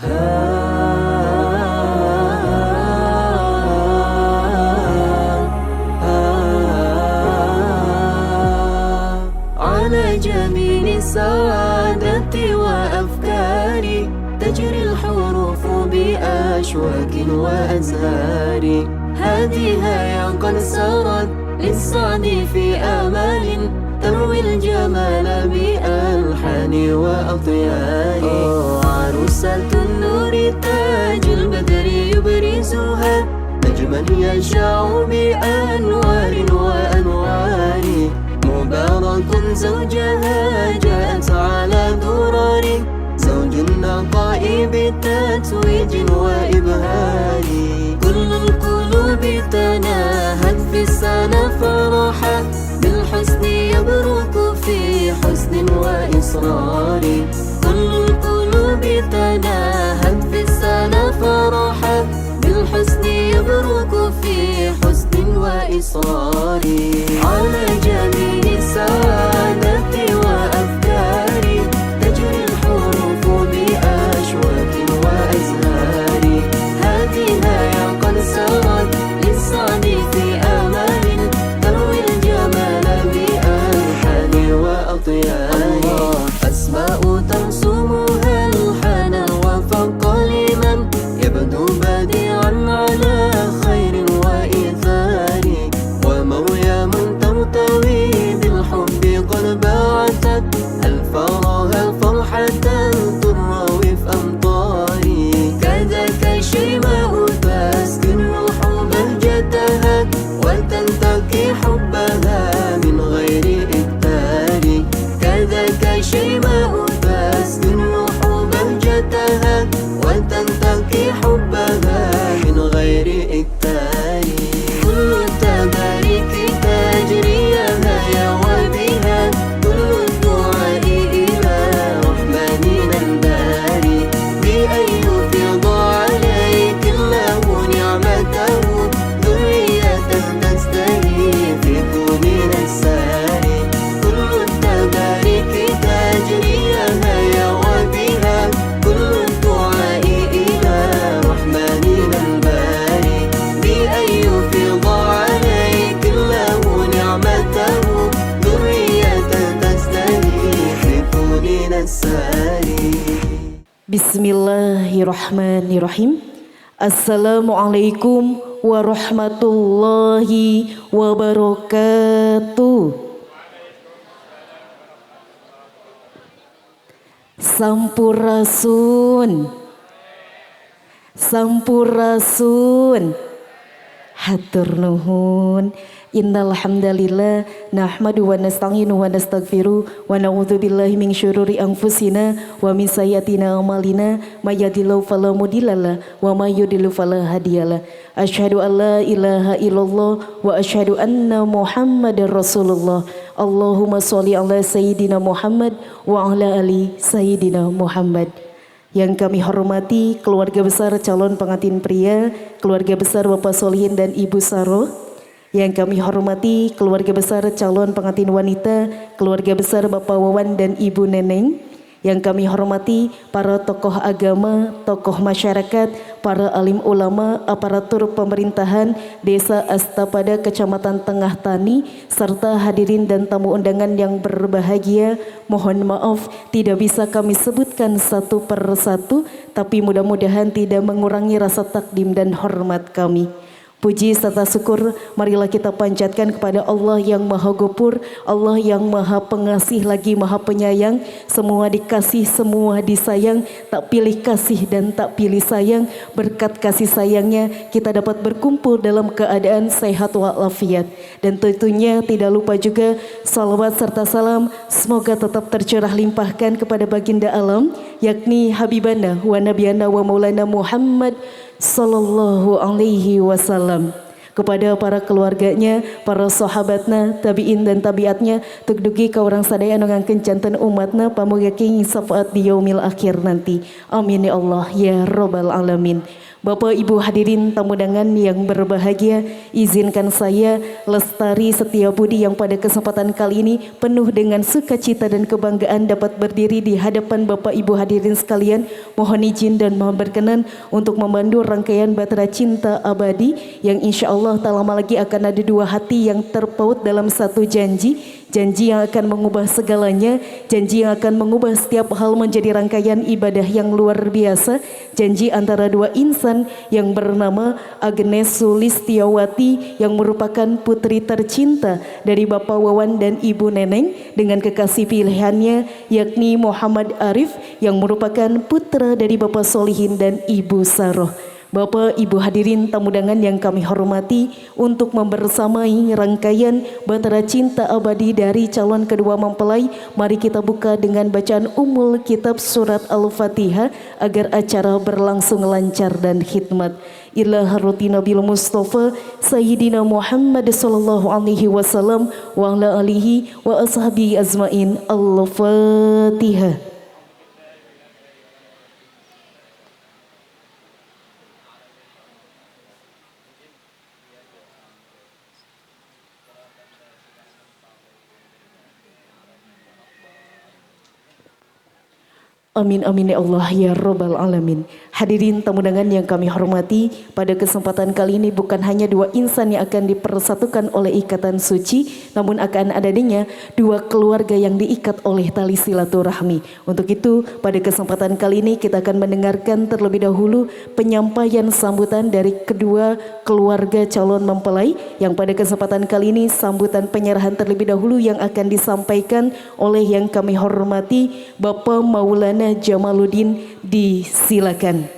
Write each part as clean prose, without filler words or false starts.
على جبين السعادة وأفكاري تجري الحروف بأشواك وأزهار. هذه قد سرت للسعد في آمال تروي الجمال بألحان وأطيار. عروسة النور تاج البدر يبرزها نجما يشع بأنوار وأنوار. مبارك زوجها جاءت على درار زوج النقاء بتتويج وإبهار. كل القلوب تناهت في السنة فرحا بالحسن يبرك في حسن وإصرار. كل القلوب تناهت في السنة فرحا بالحسن يبرك في حسن وإصرار. على جبين السعادة وأفكاري تجري الحروف بأشواك وأزهار. هذه قد سرت للسعد في آمال تروي الجمال بألحان وأطيار. أسماء ترسمها الحنى وفوق لمن يبدو بديعا على خير وإيثار. ومريم ترتوي بالحب قد بعثت الفرها فرحة تروي في أمطاري. كذاك شيماء تسكن الروح بهجتها وتنتقي حبها من غير إكتار. كذاك شيماء تسكن الروح بهجتها وتنتقي حبها من غير إكتار. كل التبارك تجري هيا وبها كل الدعاء إلى رحمن الباري. بأن يفيض عليك الله نعمته ذرية تزدهي في كون الساري. كل التبارك تجري هيا وبها كل الدعاء إلى رحمن الباري. بأن يفيض عليك الله نعمته ذرية تزدهي في كون الساري. Bismillahirrahmanirrahim. Assalamualaikum warahmatullahi wabarakatuh. Sampurasun, sampurasun, hatur nuhun. Innal hamdalillah nahmadu wa nasta'inu wa nastaghfiru wa na'udzu billahi min syururi anfusina wa min sayyiati a'malina may yahdihillahu fala mudhillalah wa may yudhlil fala hadiyalah. Asyhadu an la ilaha illallah wa asyhadu anna Muhammadar Rasulullah. Allahumma sholli ala sayyidina Muhammad wa ala ali sayyidina Muhammad. Yang kami hormati keluarga besar calon pengantin pria, keluarga besar Bapak Solihin dan Ibu Saro. Yang kami hormati keluarga besar calon pengantin wanita, keluarga besar Bapak Wawan dan Ibu Neneng. Yang kami hormati para tokoh agama, tokoh masyarakat, para alim ulama, aparatur pemerintahan Desa Astapada Kecamatan Tengah Tani, serta hadirin dan tamu undangan yang berbahagia. Mohon maaf tidak bisa kami sebutkan satu per satu, tapi mudah-mudahan tidak mengurangi rasa takdim dan hormat kami. Puji serta syukur marilah kita panjatkan kepada Allah yang Maha Ghafur, Allah yang Maha Pengasih lagi Maha Penyayang. Semua dikasih, semua disayang, tak pilih kasih dan tak pilih sayang. Berkat kasih sayangnya kita dapat berkumpul dalam keadaan sehat walafiat. Dan tentunya tidak lupa juga salawat serta salam semoga tetap tercurah limpahkan kepada baginda alam, yakni Habibana wa Nabiyana wa Maulana Muhammad Sallallahu alaihi wasallam, kepada para keluarganya, para sahabatnya, tabi'in dan tabiatnya, tugdugi ka urang sadaya anu ngangkencanten umatna pamuga king syafaat di yaumil akhir nanti. Amin ya Allah ya rabbal alamin. Bapak Ibu hadirin tamu undangan yang berbahagia, izinkan saya Lestari Setiabudi yang pada kesempatan kali ini penuh dengan sukacita dan kebanggaan dapat berdiri di hadapan Bapak Ibu hadirin sekalian. Mohon izin dan mohon berkenan untuk memandu rangkaian Batera Cinta Abadi yang insya Allah tak lama lagi akan ada dua hati yang terpaut dalam satu janji. Janji yang akan mengubah segalanya, janji yang akan mengubah setiap hal menjadi rangkaian ibadah yang luar biasa. Janji antara dua insan yang bernama Agnes Sulistiawati yang merupakan putri tercinta dari Bapak Wawan dan Ibu Neneng dengan kekasih pilihannya yakni Muhammad Arif yang merupakan putra dari Bapak Solihin dan Ibu Saroh. Bapak Ibu hadirin tamu undangan yang kami hormati, untuk membersamai rangkaian Batera Cinta Abadi dari calon kedua mempelai, mari kita buka dengan bacaan Ummul Kitab Surat Al-Fatihah agar acara berlangsung lancar dan khidmat. Ila haruti Nabil Mustafa Sayyidina Muhammad sallallahu alaihi wasallam wa ala alihi wa ashabihi azmain. Al-Fatihah. Amin amin ya Allah ya Rabbal Alamin. Hadirin tamu undangan yang kami hormati, pada kesempatan kali ini bukan hanya dua insan yang akan dipersatukan oleh ikatan suci, namun akan adanya dua keluarga yang diikat oleh tali silaturahmi. Untuk itu pada kesempatan kali ini kita akan mendengarkan terlebih dahulu penyampaian sambutan dari kedua keluarga calon mempelai, yang pada kesempatan kali ini sambutan penyerahan terlebih dahulu yang akan disampaikan oleh yang kami hormati Bapak Maulana Jamaluddin. Disilakan.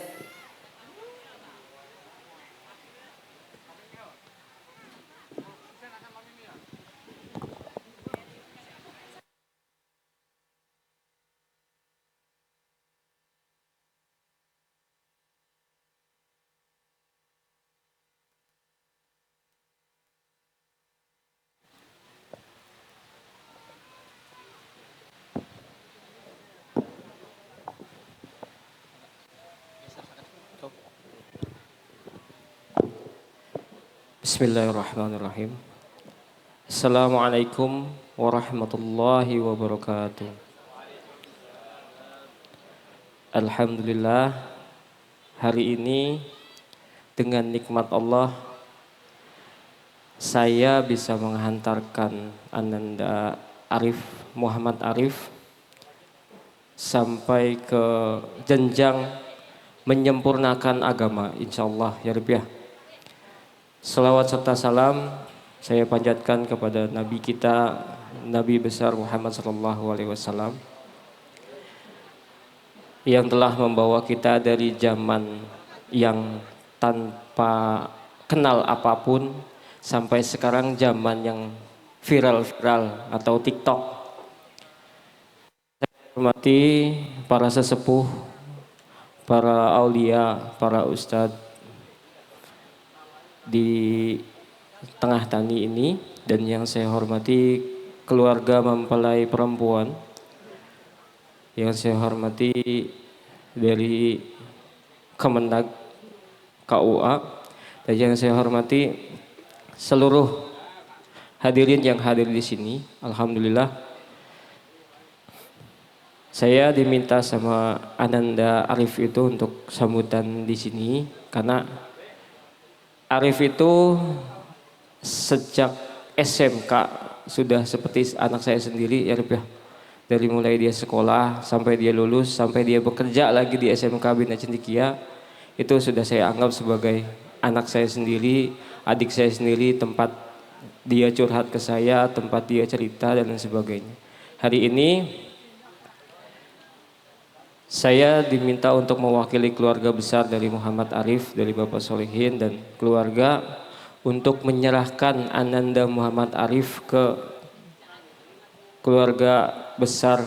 Bismillahirrahmanirrahim. Assalamualaikum warahmatullahi wabarakatuh. Alhamdulillah, hari ini dengan nikmat Allah saya bisa menghantarkan Ananda Arif Muhammad Arif sampai ke jenjang menyempurnakan agama, insyaallah ya Rabbi. Salawat serta salam saya panjatkan kepada Nabi kita, Nabi besar Muhammad SAW, yang telah membawa kita dari zaman yang tanpa kenal apapun sampai sekarang zaman yang viral-viral atau TikTok. Saya hormati para sesepuh, para aulia, para ustadz di tengah tani ini, dan yang saya hormati keluarga mempelai perempuan, yang saya hormati dari Kemenag KUA, dan yang saya hormati seluruh hadirin yang hadir di sini. Alhamdulillah saya diminta sama Ananda Arif itu untuk sambutan di sini karena Arif itu sejak SMK sudah seperti anak saya sendiri ya Arif ya. Dari mulai dia sekolah sampai dia lulus sampai dia bekerja lagi di SMK Bina Cendekia, itu sudah saya anggap sebagai anak saya sendiri, adik saya sendiri, tempat dia curhat ke saya, tempat dia cerita dan lain sebagainya. Hari ini saya diminta untuk mewakili keluarga besar dari Muhammad Arif, dari Bapak Solihin dan keluarga, untuk menyerahkan Ananda Muhammad Arif ke keluarga besar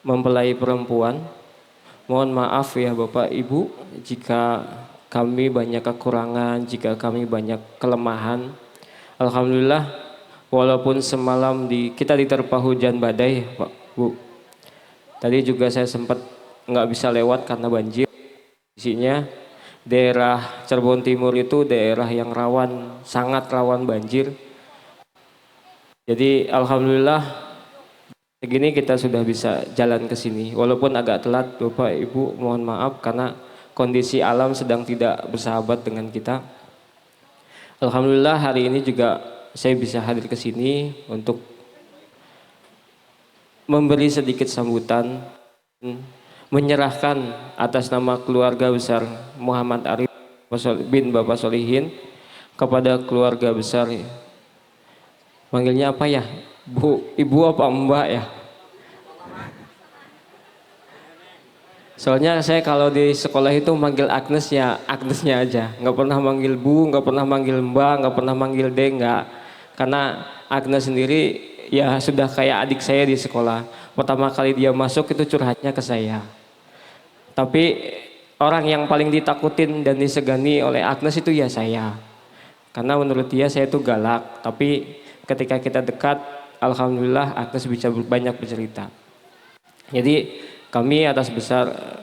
mempelai perempuan. Mohon maaf ya Bapak Ibu jika kami banyak kekurangan, jika kami banyak kelemahan. Alhamdulillah walaupun semalam kita diterpa hujan badai Pak Bu. Tadi juga saya sempat nggak bisa lewat karena banjir isinya. daerah Cirebon Timur itu daerah yang rawan, sangat rawan banjir. Jadi alhamdulillah segini kita sudah bisa jalan ke sini. Walaupun agak telat Bapak Ibu, mohon maaf karena kondisi alam sedang tidak bersahabat dengan kita. Alhamdulillah hari ini juga saya bisa hadir ke sini untuk memberi sedikit sambutan, menyerahkan atas nama keluarga besar Muhammad Arif bin Bapak Solihin kepada keluarga besar, manggilnya apa ya, Bu, Ibu apa Mbak ya? Soalnya saya kalau di sekolah itu manggil Agnes ya Agnesnya aja, nggak pernah manggil Bu, nggak pernah manggil Mbak, nggak pernah manggil D, nggak. Karena Agnes sendiri ya sudah kayak adik saya di sekolah. Pertama kali dia masuk itu curhatnya ke saya. Tapi orang yang paling ditakutin dan disegani oleh Agnes itu ya saya. Karena menurut dia saya itu galak. Tapi ketika kita dekat, alhamdulillah Agnes bisa banyak bercerita. Jadi kami atas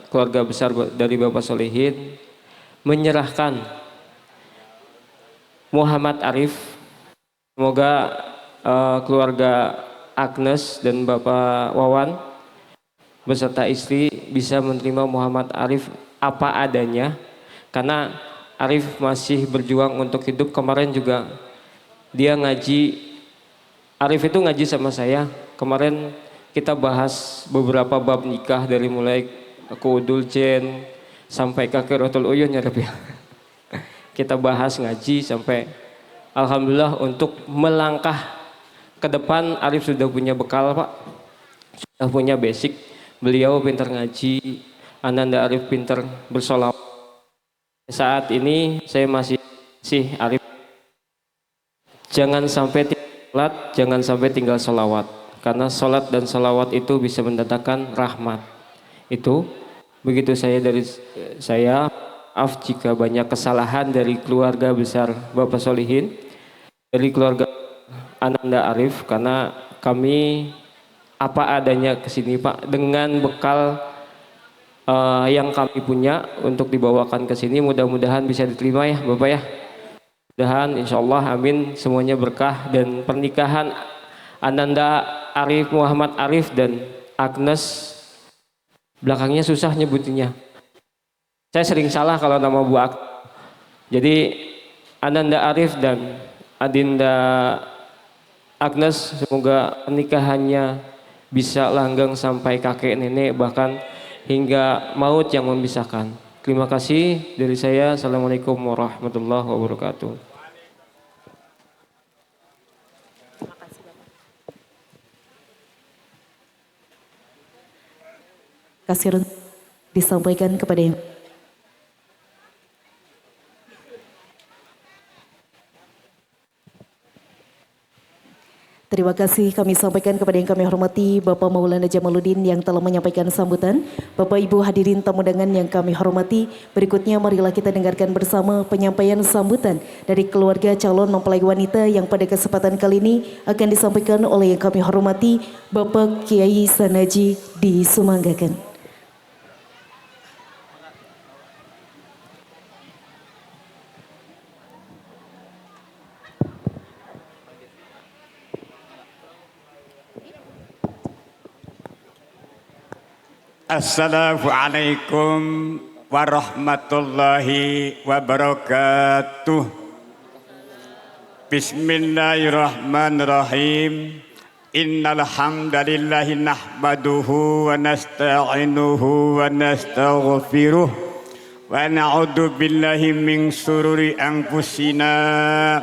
keluarga besar dari Bapak Solihin menyerahkan Muhammad Arif. Semoga keluarga Agnes dan Bapak Wawan beserta istri bisa menerima Muhammad Arif apa adanya, karena Arif masih berjuang untuk hidup. Kemarin juga dia ngaji, Arif itu ngaji sama saya. Kemarin kita bahas beberapa bab nikah dari mulai Kuudul Jen sampai Kakiratul Uyun ya Rab ya. Kita bahas ngaji sampai alhamdulillah untuk melangkah ke depan. Arif sudah punya bekal Pak, sudah punya basic. Beliau pintar ngaji, Ananda Arif pintar bersolawat. Saat ini saya masih Arif, jangan sampai sholat, jangan sampai tinggal solawat. Karena sholat dan salawat itu bisa mendatangkan rahmat. Itu begitu dari saya. Maaf jika banyak kesalahan dari keluarga besar Bapak Solihin, dari keluarga Ananda Arif, karena kami apa adanya kesini Pak, dengan bekal yang kami punya untuk dibawakan ke sini. Mudah-mudahan bisa diterima ya Bapak ya. Mudah-mudahan insyaallah amin, semuanya berkah. Dan pernikahan Ananda Arif, Muhammad Arif dan Agnes, belakangnya susah nyebutinnya. Saya sering salah kalau nama Bu Agnes. Jadi Ananda Arif dan Adinda Agnes, semoga pernikahannya bisa langgeng sampai kakek nenek, bahkan hingga maut yang memisahkan. Terima kasih dari saya. Assalamualaikum warahmatullahi wabarakatuh. Kasih disampaikan kepada yang terima kasih kami sampaikan kepada yang kami hormati Bapak Maulana Jamaluddin yang telah menyampaikan sambutan. Bapak Ibu hadirin tamu undangan yang kami hormati, berikutnya marilah kita dengarkan bersama penyampaian sambutan dari keluarga calon mempelai wanita yang pada kesempatan kali ini akan disampaikan oleh yang kami hormati Bapak Kiai Sanaji disumanggakan. Assalamualaikum warahmatullahi wabarakatuh. Bismillahirrahmanirrahim. Innal hamdalillahi nahmaduhu wa nasta'inuhu wa nastaghfiruh wa na'udzu billahi min shururi anfusina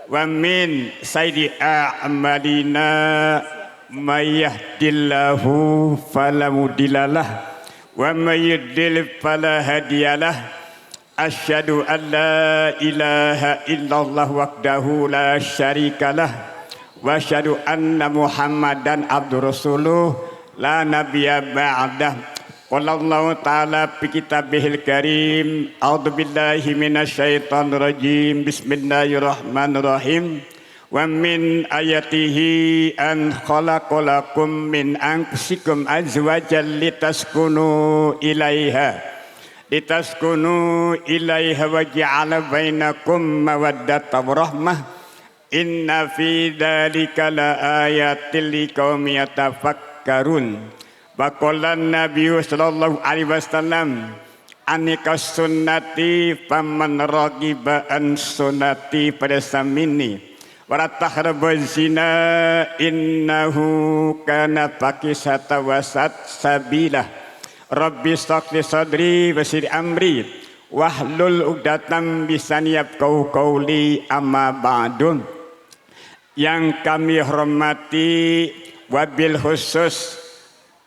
wa min sayyiati a'malina. May yahdihillahu fala mudhillalah wa may yudlil fala hadiyalah. Asyhadu an la ilaha illallah wahdahu la syarikalah wa asyhadu anna Muhammadan abdur rasuluh la nabiyya ba'dah. Wallahu ta'ala fi kitabihil karim. A'udzu billahi minasyaitonir rajim. Bismillahirrahmanirrahim. Wa min ayatihi an khalaqalakum min anfusikum azwajan litaskunu ilaiha. litaskunu ilaiha wa ja'ala bainakum mawaddatan wa rahmah. Inna fi dzalika laayatil liqaumin yatafakkarun. Wa qala Nabi sallallahu alaihi wasallam, anika sunnati faman ragiba an sunnati pada samini wala tahrabu zina innahu kana fakisata wasat sabila. Rabbi saqli sadri wasir amri wahlul uqdatam bisani yafqahu qawli amma ba'dun. Yang kami hormati wabil khusus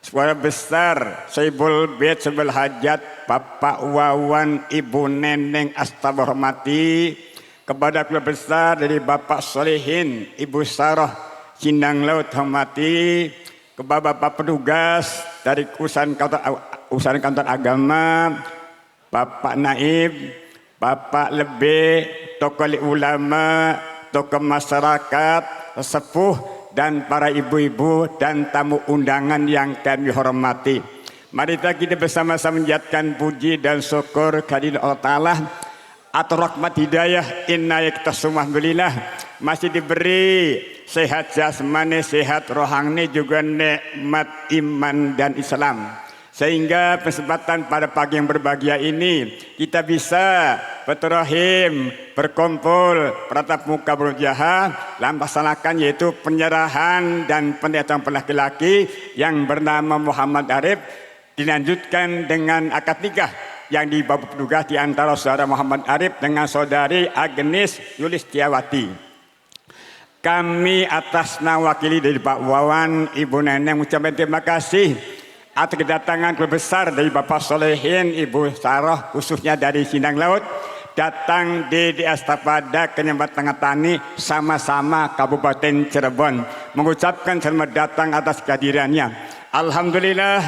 suara besar Saibul Bait Sebel Hajat Bapak Wawan Ibu Neneng Astagfirullah hormati, kepada keluarga besar dari Bapak Solehin Ibu Sarah Sindang Laut hormati, kepada Bapak petugas dari urusan kantor agama, Bapak Naib, Bapak Lebe, tokoh ulama, tokoh masyarakat, sepuh dan para ibu-ibu dan tamu undangan yang kami hormati. Mari kita bersama-sama menjadikan puji dan syukur kehadirat Allah Ta'ala atau rahmat hidayah inayah kita semua alhamdulillah masih diberi sehat jasmani, sehat rohani, juga nikmat iman dan Islam. Sehingga kesempatan pada pagi yang berbahagia ini kita bisa berterahim, berkumpul, beratap muka berjaha, laksanakan yaitu penyerahan dan pendidikan laki-laki yang bernama Muhammad Arif, dilanjutkan dengan akad nikah yang dibawa petugas di antara saudara Muhammad Arif dengan saudari Agnes Yulistiawati. Kami atas nama wakili dari Pak Wawan, Ibu Neneng mengucapkan terima kasih atas kedatangan keluarga besar dari Bapak Solehin, Ibu Sarah, khususnya dari Sindang Laut, datang di Astapada, Kenyambat Tengah Tani, sama-sama Kabupaten Cirebon, mengucapkan selamat datang atas kehadirannya. Alhamdulillah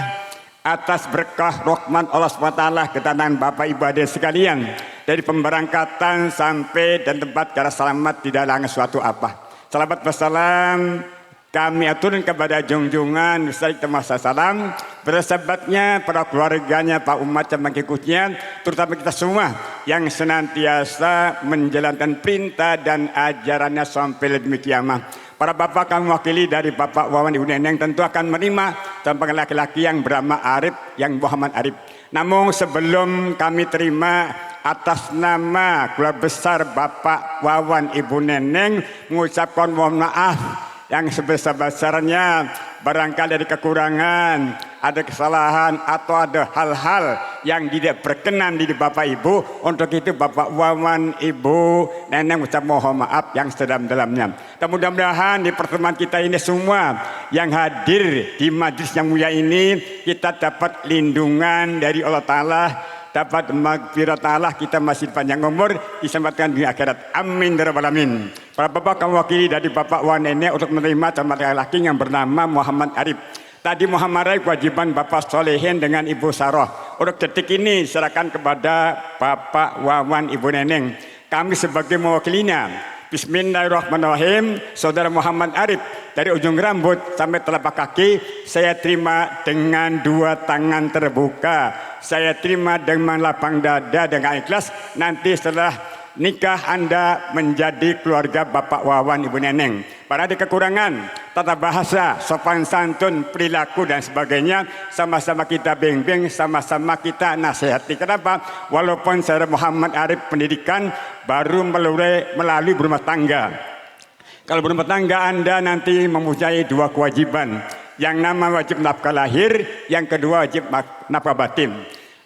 atas berkah rahmat Allah SWT kedatangan Bapak Ibu adik sekalian, dari pemberangkatan sampai dan tempat cara selamat tidak ada suatu apa. Selamat wassalam kami aturkan kepada junjungan Ustaz Masa Salam, bersahabatnya, para keluarganya, Pak umat yang mengikutnya, terutama kita semua yang senantiasa menjalankan perintah dan ajarannya sampai lebih kiamat. Para bapak kami wakili dari Bapak Wawan Ibu Neneng tentu akan menerima tanpa laki-laki yang bernama Arif, yang Muhammad Arif. Namun sebelum kami terima, atas nama keluarga besar Bapak Wawan Ibu Neneng mengucapkan mohon maaf yang sebesar-besarnya, barangkali ada kekurangan, ada kesalahan atau ada hal-hal yang tidak berkenan di Bapak Ibu. Untuk itu Bapak Wawan Ibu Neneng ucap mohon maaf yang sedalam-dalamnya. Dan mudah-mudahan di pertemuan kita ini semua yang hadir di majlis yang mulia ini, kita dapat lindungan dari Allah Ta'ala, dapat maghfirat Allah, kita masih panjang umur, diselamatkan di akhirat. Amin ya rabbal alamin. Para bapak kami wakili dari Bapak Wan Nenek untuk menerima calon laki-laki yang bernama Muhammad Arif. Tadi Muhammad Arif kewajiban Bapak Solehin dengan Ibu Sarah. Untuk detik ini serahkan kepada Bapak Wawan Ibu Neneng. Kami sebagai mewakilinya. Bismillahirrahmanirrahim. Saudara Muhammad Arif, dari ujung rambut sampai telapak kaki saya terima dengan dua tangan terbuka. Saya terima dengan lapang dada dengan ikhlas. Nanti setelah nikah Anda menjadi keluarga Bapak Wawan Ibu Neneng. Pada ada kekurangan tata bahasa, sopan santun, perilaku dan sebagainya, sama-sama kita bimbing, sama-sama kita nasihati. Kenapa? Walaupun saya Muhammad Arif pendidikan baru melalui berumah tangga. Kalau berumah tangga Anda nanti mempunyai dua kewajiban. Yang nama wajib nafkah lahir, yang kedua wajib nafkah batin.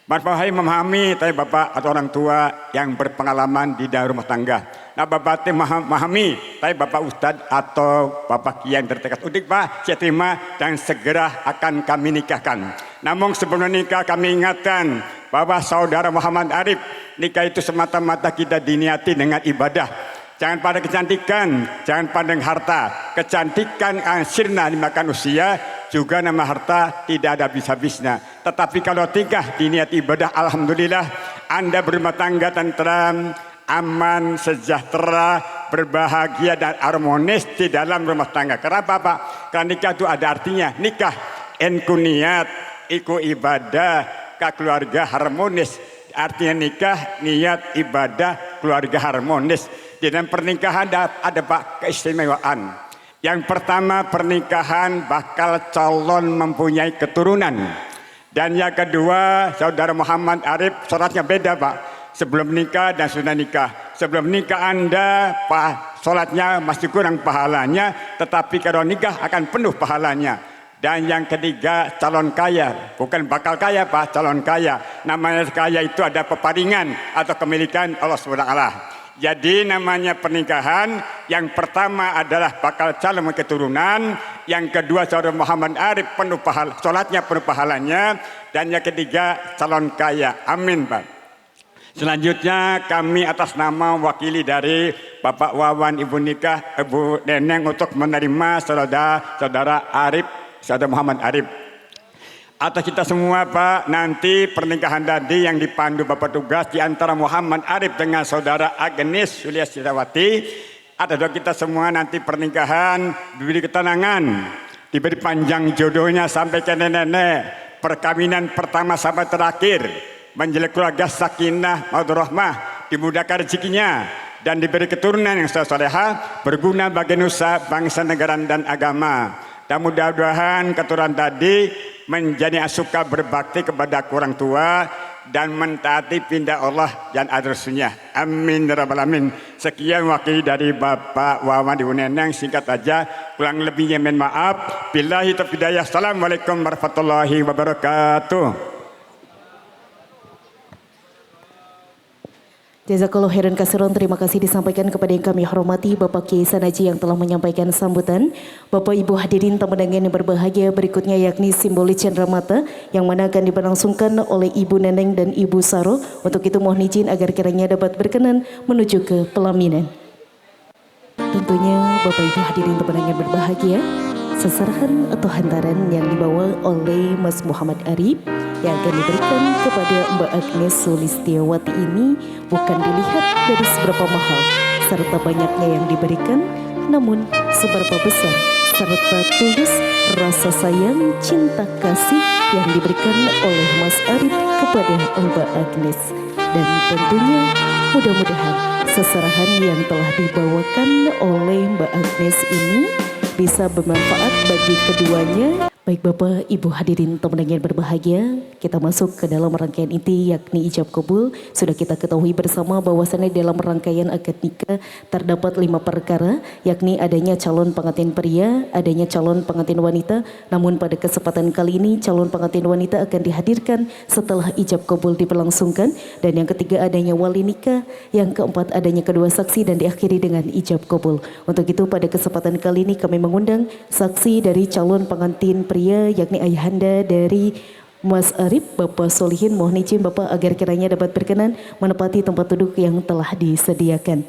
Marfahai memahami tapi bapak atau orang tua yang berpengalaman di dalam rumah tangga. Nah bapak memahami tapi bapak ustad atau bapak kiai yang terdekat. Udik pak, saya terima dan segera akan kami nikahkan. Namun sebelum nikah kami ingatkan bahwa saudara Muhammad Arif, nikah itu semata-mata kita diniati dengan ibadah. Jangan pada kecantikan, jangan pandang harta. Kecantikan sirna dimakan usia, juga nama harta tidak ada habis-habisnya. Tetapi kalau nikah diniat ibadah, alhamdulillah Anda berumah tangga tentram, aman, sejahtera, berbahagia dan harmonis di dalam rumah tangga. Kenapa Pak? Karena nikah itu ada artinya. Nikah enku niat, iku ibadah, keluarga harmonis. Artinya nikah, niat, ibadah, keluarga harmonis. Di dalam pernikahan ada Pak keistimewaan. Yang pertama, pernikahan bakal calon mempunyai keturunan. Dan yang kedua, saudara Muhammad Arif, sholatnya beda Pak. Sebelum nikah dan sudah nikah. Sebelum nikah Anda, sholatnya masih kurang pahalanya. Tetapi kalau nikah akan penuh pahalanya. Dan yang ketiga, calon kaya. Bukan bakal kaya Pak, calon kaya. Namanya kaya itu ada peparingan atau kemilikan Allah SWT. Jadi namanya pernikahan, yang pertama adalah bakal calon keturunan, yang kedua saudara Muhammad Arif penuh pahala, sholatnya penuh pahalanya, dan yang ketiga calon kaya. Amin Pak. Selanjutnya kami atas nama wakili dari Bapak Wawan, Ibu Nikah, Ibu Neneng untuk menerima saudara Arif, saudara Muhammad Arif. Atas kita semua Pak, nanti pernikahan tadi yang dipandu Bapak tugas di antara Muhammad Arif dengan saudara Agnes Yulia Sitawati. Ada doa kita semua nanti pernikahan diberi ketenangan, diberi panjang jodohnya sampai ke nenek-nenek, perkawinan pertama sampai terakhir, menjalin keluarga sakinah mawaddah rahmah, dimudahkan rezekinya dan diberi keturunan yang salehah berguna bagi nusa, bangsa, negara dan agama. Dan mudah-mudahan keturunan tadi menjadi suka berbakti kepada orang tua dan mentaati pindah Allah dan Rasulnya. Amin ya rabbal alamin. Sekian wakil dari Bapak Wawan Ibu Neneng, singkat aja, kurang lebihnya mohon maaf. Billahi taufiq hidayah. Assalamualaikum warahmatullahi wabarakatuh. Jazakallahu khairan katsiran. Terima kasih disampaikan kepada yang kami hormati Bapak Kiai Sanaji yang telah menyampaikan sambutan. Bapak Ibu hadirin tamu undangan yang berbahagia, berikutnya yakni simbolis cendramata yang mana akan diberlangsungkan oleh Ibu Neneng dan Ibu Saro. Untuk itu mohon izin agar kiranya dapat berkenan menuju ke pelaminan. Tentunya Bapak Ibu hadirin tamu undangan yang berbahagia, seserahan atau hantaran yang dibawa oleh Mas Muhammad Arif yang akan diberikan kepada Mbak Agnes Sulistiawati ini bukan dilihat dari seberapa mahal serta banyaknya yang diberikan, namun seberapa besar serta tulus rasa sayang, cinta kasih yang diberikan oleh Mas Arif kepada Mbak Agnes. Dan tentunya mudah-mudahan seserahan yang telah dibawakan oleh Mbak Agnes ini bisa bermanfaat bagi keduanya. Baik Bapak Ibu hadirin tamu undangan yang berbahagia, kita masuk ke dalam rangkaian inti yakni ijab kabul. Sudah kita ketahui bersama bahwasannya dalam rangkaian akad nikah terdapat 5 perkara, yakni adanya calon pengantin pria, adanya calon pengantin wanita. Namun pada kesempatan kali ini calon pengantin wanita akan dihadirkan setelah ijab kabul diberlangsungkan, dan yang ketiga adanya wali nikah, yang keempat adanya kedua saksi, dan diakhiri dengan ijab kabul. Untuk itu pada kesempatan kali ini kami mengundang saksi dari calon pengantin pria yakni ayahanda dari Mas Arif, Bapak Solihin. Mohon izin Bapak agar kiranya dapat berkenan menempati tempat duduk yang telah disediakan.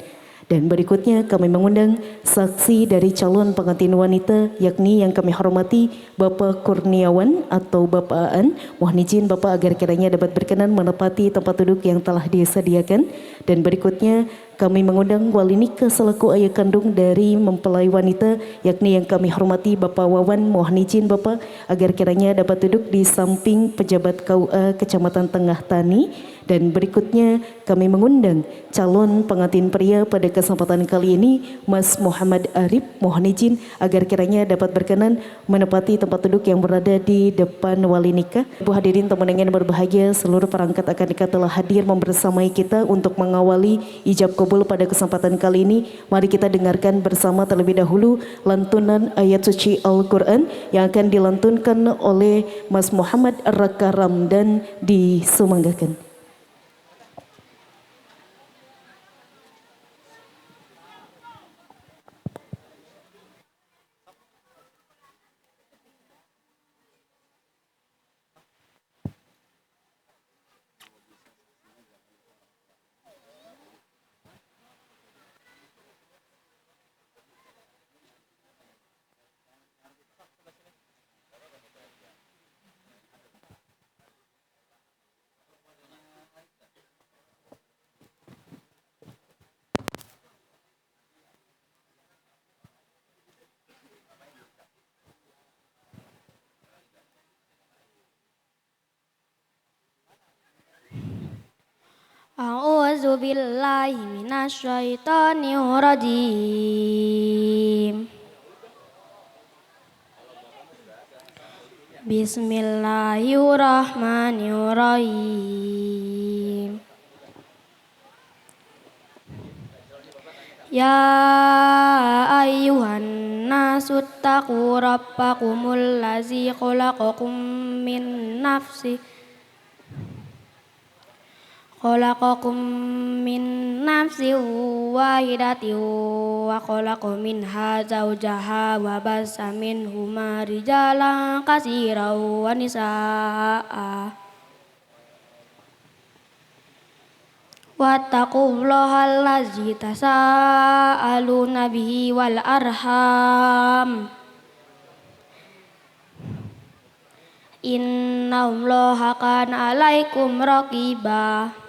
Dan berikutnya kami mengundang saksi dari calon pengantin wanita yakni yang kami hormati Bapak Kurniawan atau Bapak Aan. Mohon izin Bapak agar kiranya dapat berkenan menempati tempat duduk yang telah disediakan. Dan berikutnya kami mengundang wali nikah selaku ayah kandung dari mempelai wanita yakni yang kami hormati Bapak Wawan. Mohon izin Bapak agar kiranya dapat duduk di samping pejabat KUA Kecamatan Tengah Tani. Dan berikutnya kami mengundang calon pengantin pria pada kesempatan kali ini Mas Muhammad Arif. Mohon izin agar kiranya dapat berkenan menempati tempat duduk yang berada di depan wali nikah. Ibu hadirin tamu undangan yang berbahagia, seluruh perangkat akad nikah telah hadir membersamai kita untuk mengawali ijab kabul pada kesempatan kali ini. Mari kita dengarkan bersama terlebih dahulu lantunan ayat suci Al-Quran yang akan dilantunkan oleh Mas Muhammad Raka Ramdan. Disumanggakan. A'udzu billahi minasyaitonir rajim. Bismillahirrahmanirrahim. Ya ayyuhan nasu taqu rabbakumul ladzi khalaqakum min nafsin wahidatin wa khalaqa minha zawjaha wa bassa minhuma rijalan katsiran wa nisaa. Wattaqullaha allazi tasaaluna bihi wal arham. Innallaha kana 'alaikum raqiba.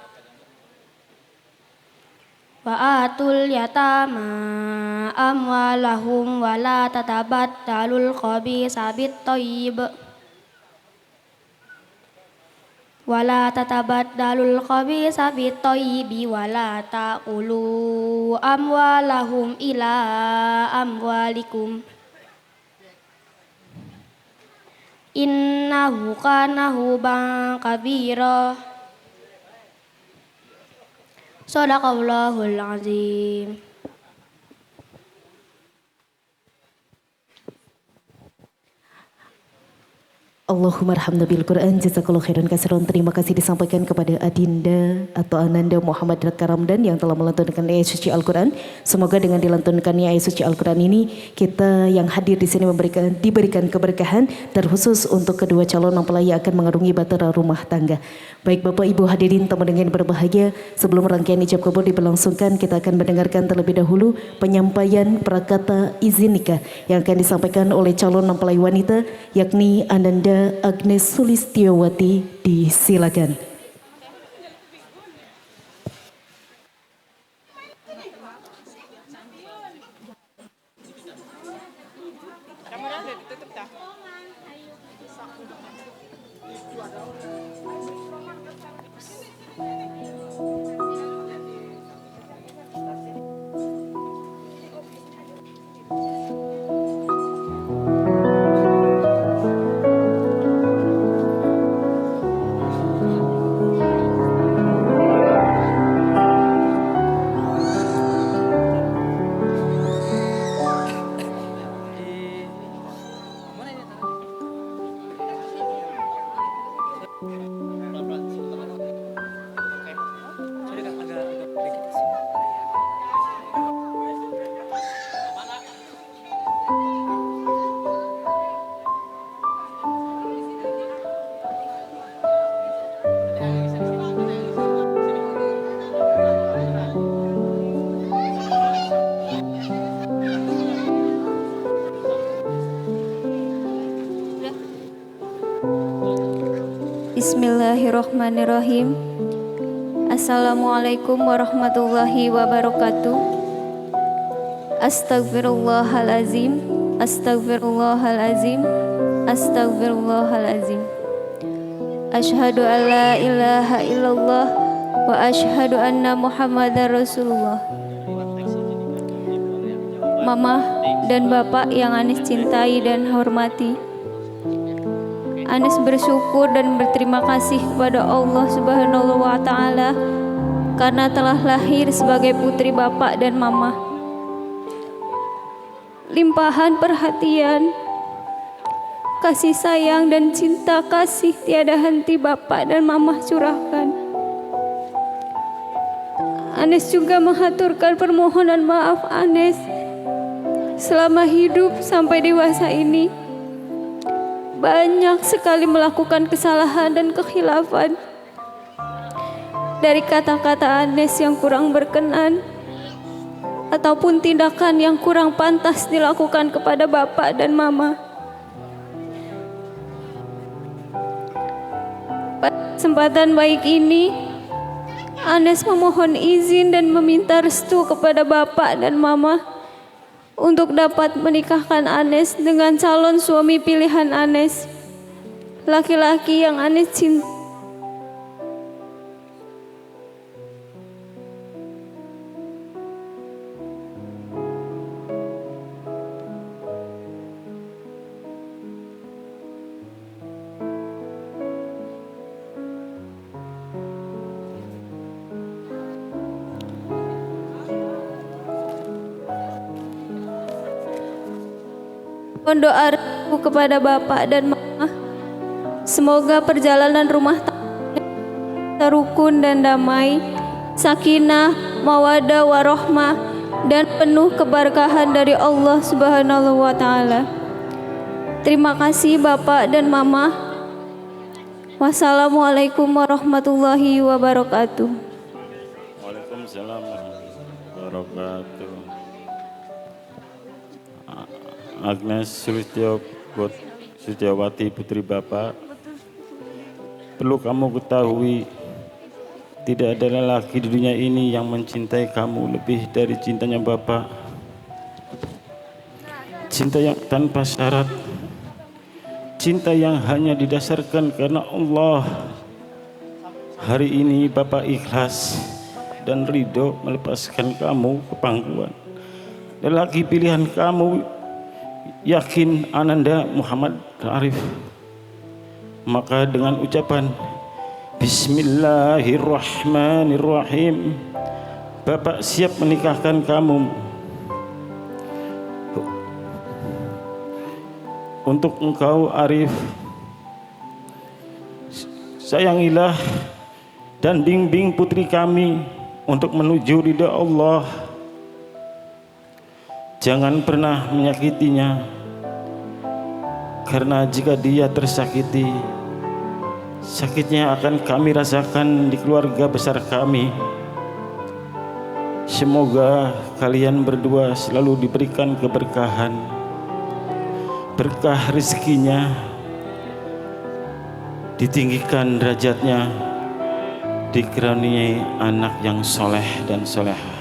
Wa atul yatama amwalahum wa la tatabadalul khabisa bit-thayyib. Wala tatabadalul khabisa bit-thayyibi wala ta'kulu amwalahum ila amwalikum. Innahu kana huban kabira. Shadaqallahul azim. Allahumma arhamna bil Quran. Jazakallahu khairan katsiran. Terima kasih disampaikan kepada Adinda atau Ananda Muhammad Raka Ramdan yang telah melantunkan ayat suci Al-Quran. Semoga dengan dilantunkannya ayat suci Al-Quran ini, kita yang hadir di sini diberikan keberkahan terkhusus untuk kedua calon mempelai yang akan mengarungi bahtera rumah tangga. Baik Bapak Ibu hadirin tamu dengan berbahagia, sebelum rangkaian ijab kabul diberlangsungkan, kita akan mendengarkan terlebih dahulu penyampaian prakata izin nikah yang akan disampaikan oleh calon mempelai wanita, yakni Ananda Agnes Sulistiawati. Disilakan. Bismillahirrahmanirrahim. Assalamualaikum warahmatullahi wabarakatuh. Astagfirullahalazim. Astagfirullahalazim. Astagfirullahalazim. Asyhadu an la ilaha illallah wa asyhadu anna Muhammadar Rasulullah. Mama dan Bapak yang Anis cintai dan hormati, Anis bersyukur dan berterima kasih kepada Allah Subhanahu wa Ta'ala karena telah lahir sebagai putri Bapak dan Mama. Limpahan perhatian, kasih sayang dan cinta kasih tiada henti Bapak dan Mama curahkan. Anis juga menghaturkan permohonan maaf Anis selama hidup sampai dewasa ini. Banyak sekali melakukan kesalahan dan kekhilafan. Dari kata-kata Anis yang kurang berkenan ataupun tindakan yang kurang pantas dilakukan kepada Bapak dan Mama. Pada kesempatan baik ini, Anis memohon izin dan meminta restu kepada Bapak dan Mama untuk dapat menikahkan Anis dengan calon suami pilihan Anis, laki-laki yang Anis cinta. Mohon doa restu kepada Bapak dan Mama. Semoga perjalanan rumah tangga rukun dan damai, sakinah, mawadah, warohmah, dan penuh keberkahan dari Allah Subhanahu wa Ta'ala. Terima kasih Bapak dan Mama. Wassalamualaikum warahmatullahi wabarakatuh. Waalaikumsalam warahmatullahi wabarakatuh. Agnes Sulistiawati putri Bapak, perlu kamu ketahui, tidak ada lelaki di dunia ini yang mencintai kamu lebih dari cintanya Bapak. Cinta yang tanpa syarat, cinta yang hanya didasarkan karena Allah. Hari ini Bapak ikhlas dan ridho melepaskan kamu ke pangkuan lelaki pilihan kamu, yakin Ananda Muhammad Arif. Maka dengan ucapan Bismillahirrahmanirrahim, Bapak siap menikahkan kamu. Untuk engkau Arif, sayangilah dan bimbing putri kami untuk menuju ridha Allah. Jangan pernah menyakitinya, karena jika dia tersakiti, sakitnya akan kami rasakan di keluarga besar kami. Semoga kalian berdua selalu diberikan keberkahan, berkah rezekinya, ditinggikan derajatnya, dikaruniai anak yang soleh dan solehah.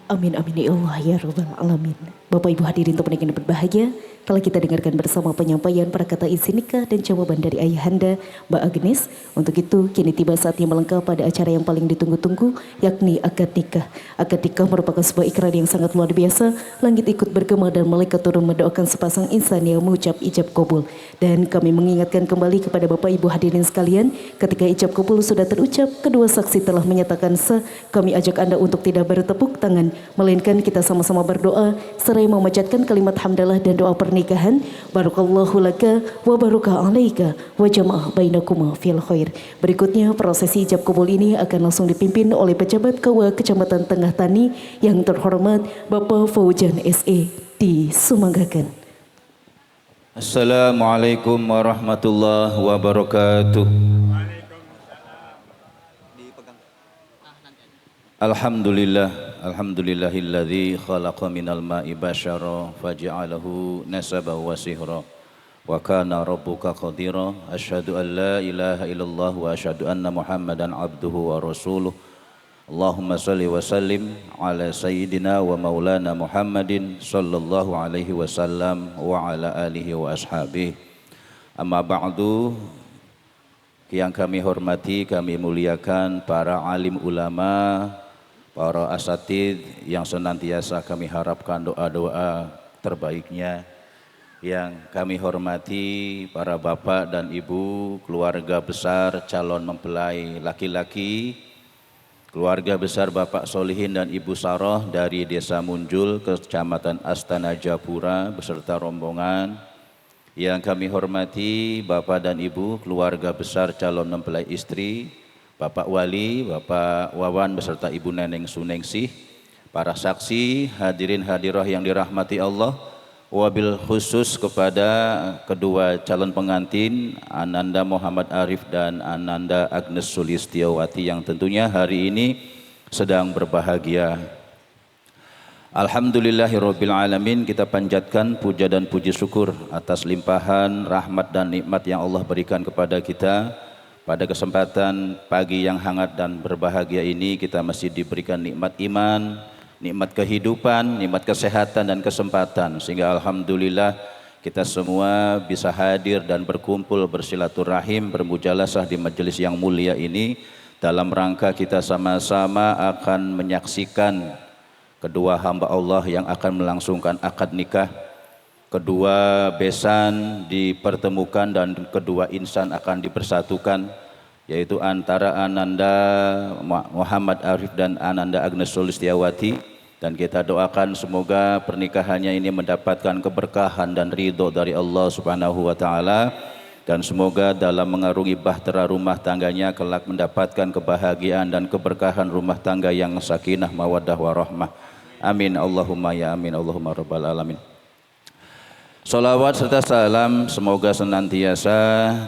Amin amin ya Allah ya Rabbal Alamin. Bapak Ibu hadirin untuk yang berbahagia, telah kita dengarkan bersama penyampaian para kata isi nikah dan jawaban dari ayahanda Mbak Agnes. Untuk itu kini tiba saatnya melengkap pada acara yang paling ditunggu-tunggu, yakni akad nikah. Akad nikah merupakan sebuah ikrar yang sangat luar biasa. Langit ikut bergema dan malaikat turun mendoakan sepasang insan yang mengucap ijab kabul. Dan kami mengingatkan kembali kepada Bapak Ibu hadirin sekalian, ketika ijab kabul sudah terucap, kedua saksi telah menyatakan sah. Kami ajak Anda untuk tidak bertepuk tangan, melainkan kita sama-sama berdoa seraya memanjatkan kalimat hamdalah dan doa pernikahan. Barakallahu laka wa baraka alaika wa jamaah bainakuma fil khair. Berikutnya prosesi ijab kabul ini akan langsung dipimpin oleh pejabat KUA Kecamatan Tengah Tani yang terhormat Bapak Faujan SE. Disumanggakan. Assalamualaikum warahmatullahi wabarakatuh. Alhamdulillahilladzi khalaqa minal ma'i basyara faja'alahu nasaban wa sihra wa kana rabbuka qadira. Asyhadu an la ilaha illallah wa asyhadu anna Muhammadan abduhu wa rasuluh. Allahumma salli wa sallim ala sayyidina wa maulana Muhammadin sallallahu alaihi wasallam wa ala alihi wa ashabihi. Amma ba'du, yang kami hormati, kami muliakan para alim ulama, para asatid yang senantiasa kami harapkan doa-doa terbaiknya. Yang kami hormati para bapak dan ibu, keluarga besar calon mempelai laki-laki, keluarga besar Bapak Solihin dan Ibu Saroh dari Desa Munjul, Kecamatan Astana Japura beserta rombongan. Yang kami hormati Bapak dan Ibu, keluarga besar calon mempelai istri, Bapak Wali, Bapak Wawan beserta Ibu Neneng Sunengsih, para saksi, hadirin hadirah yang dirahmati Allah, wabil khusus kepada kedua calon pengantin Ananda Muhammad Arif dan Ananda Agnes Sulistiawati yang tentunya hari ini sedang berbahagia. Alhamdulillahirabbil alamin, kita panjatkan puja dan puji syukur atas limpahan rahmat dan nikmat yang Allah berikan kepada kita. Pada kesempatan pagi yang hangat dan berbahagia ini kita masih diberikan nikmat iman, nikmat kehidupan, nikmat kesehatan dan kesempatan, sehingga alhamdulillah kita semua bisa hadir dan berkumpul bersilaturahim, bermujalasah di majelis yang mulia ini dalam rangka kita sama-sama akan menyaksikan kedua hamba Allah yang akan melangsungkan akad nikah. Kedua besan dipertemukan dan kedua insan akan dipersatukan, yaitu antara Ananda Muhammad Arif dan Ananda Agnes Sulistiawati. Dan kita doakan semoga pernikahannya ini mendapatkan keberkahan dan ridho dari Allah Subhanahu wa taala, dan semoga dalam mengarungi bahtera rumah tangganya kelak mendapatkan kebahagiaan dan keberkahan rumah tangga yang sakinah mawaddah warahmah. Amin Allahumma ya amin Allahumma rabbal alamin. Salawat serta salam semoga senantiasa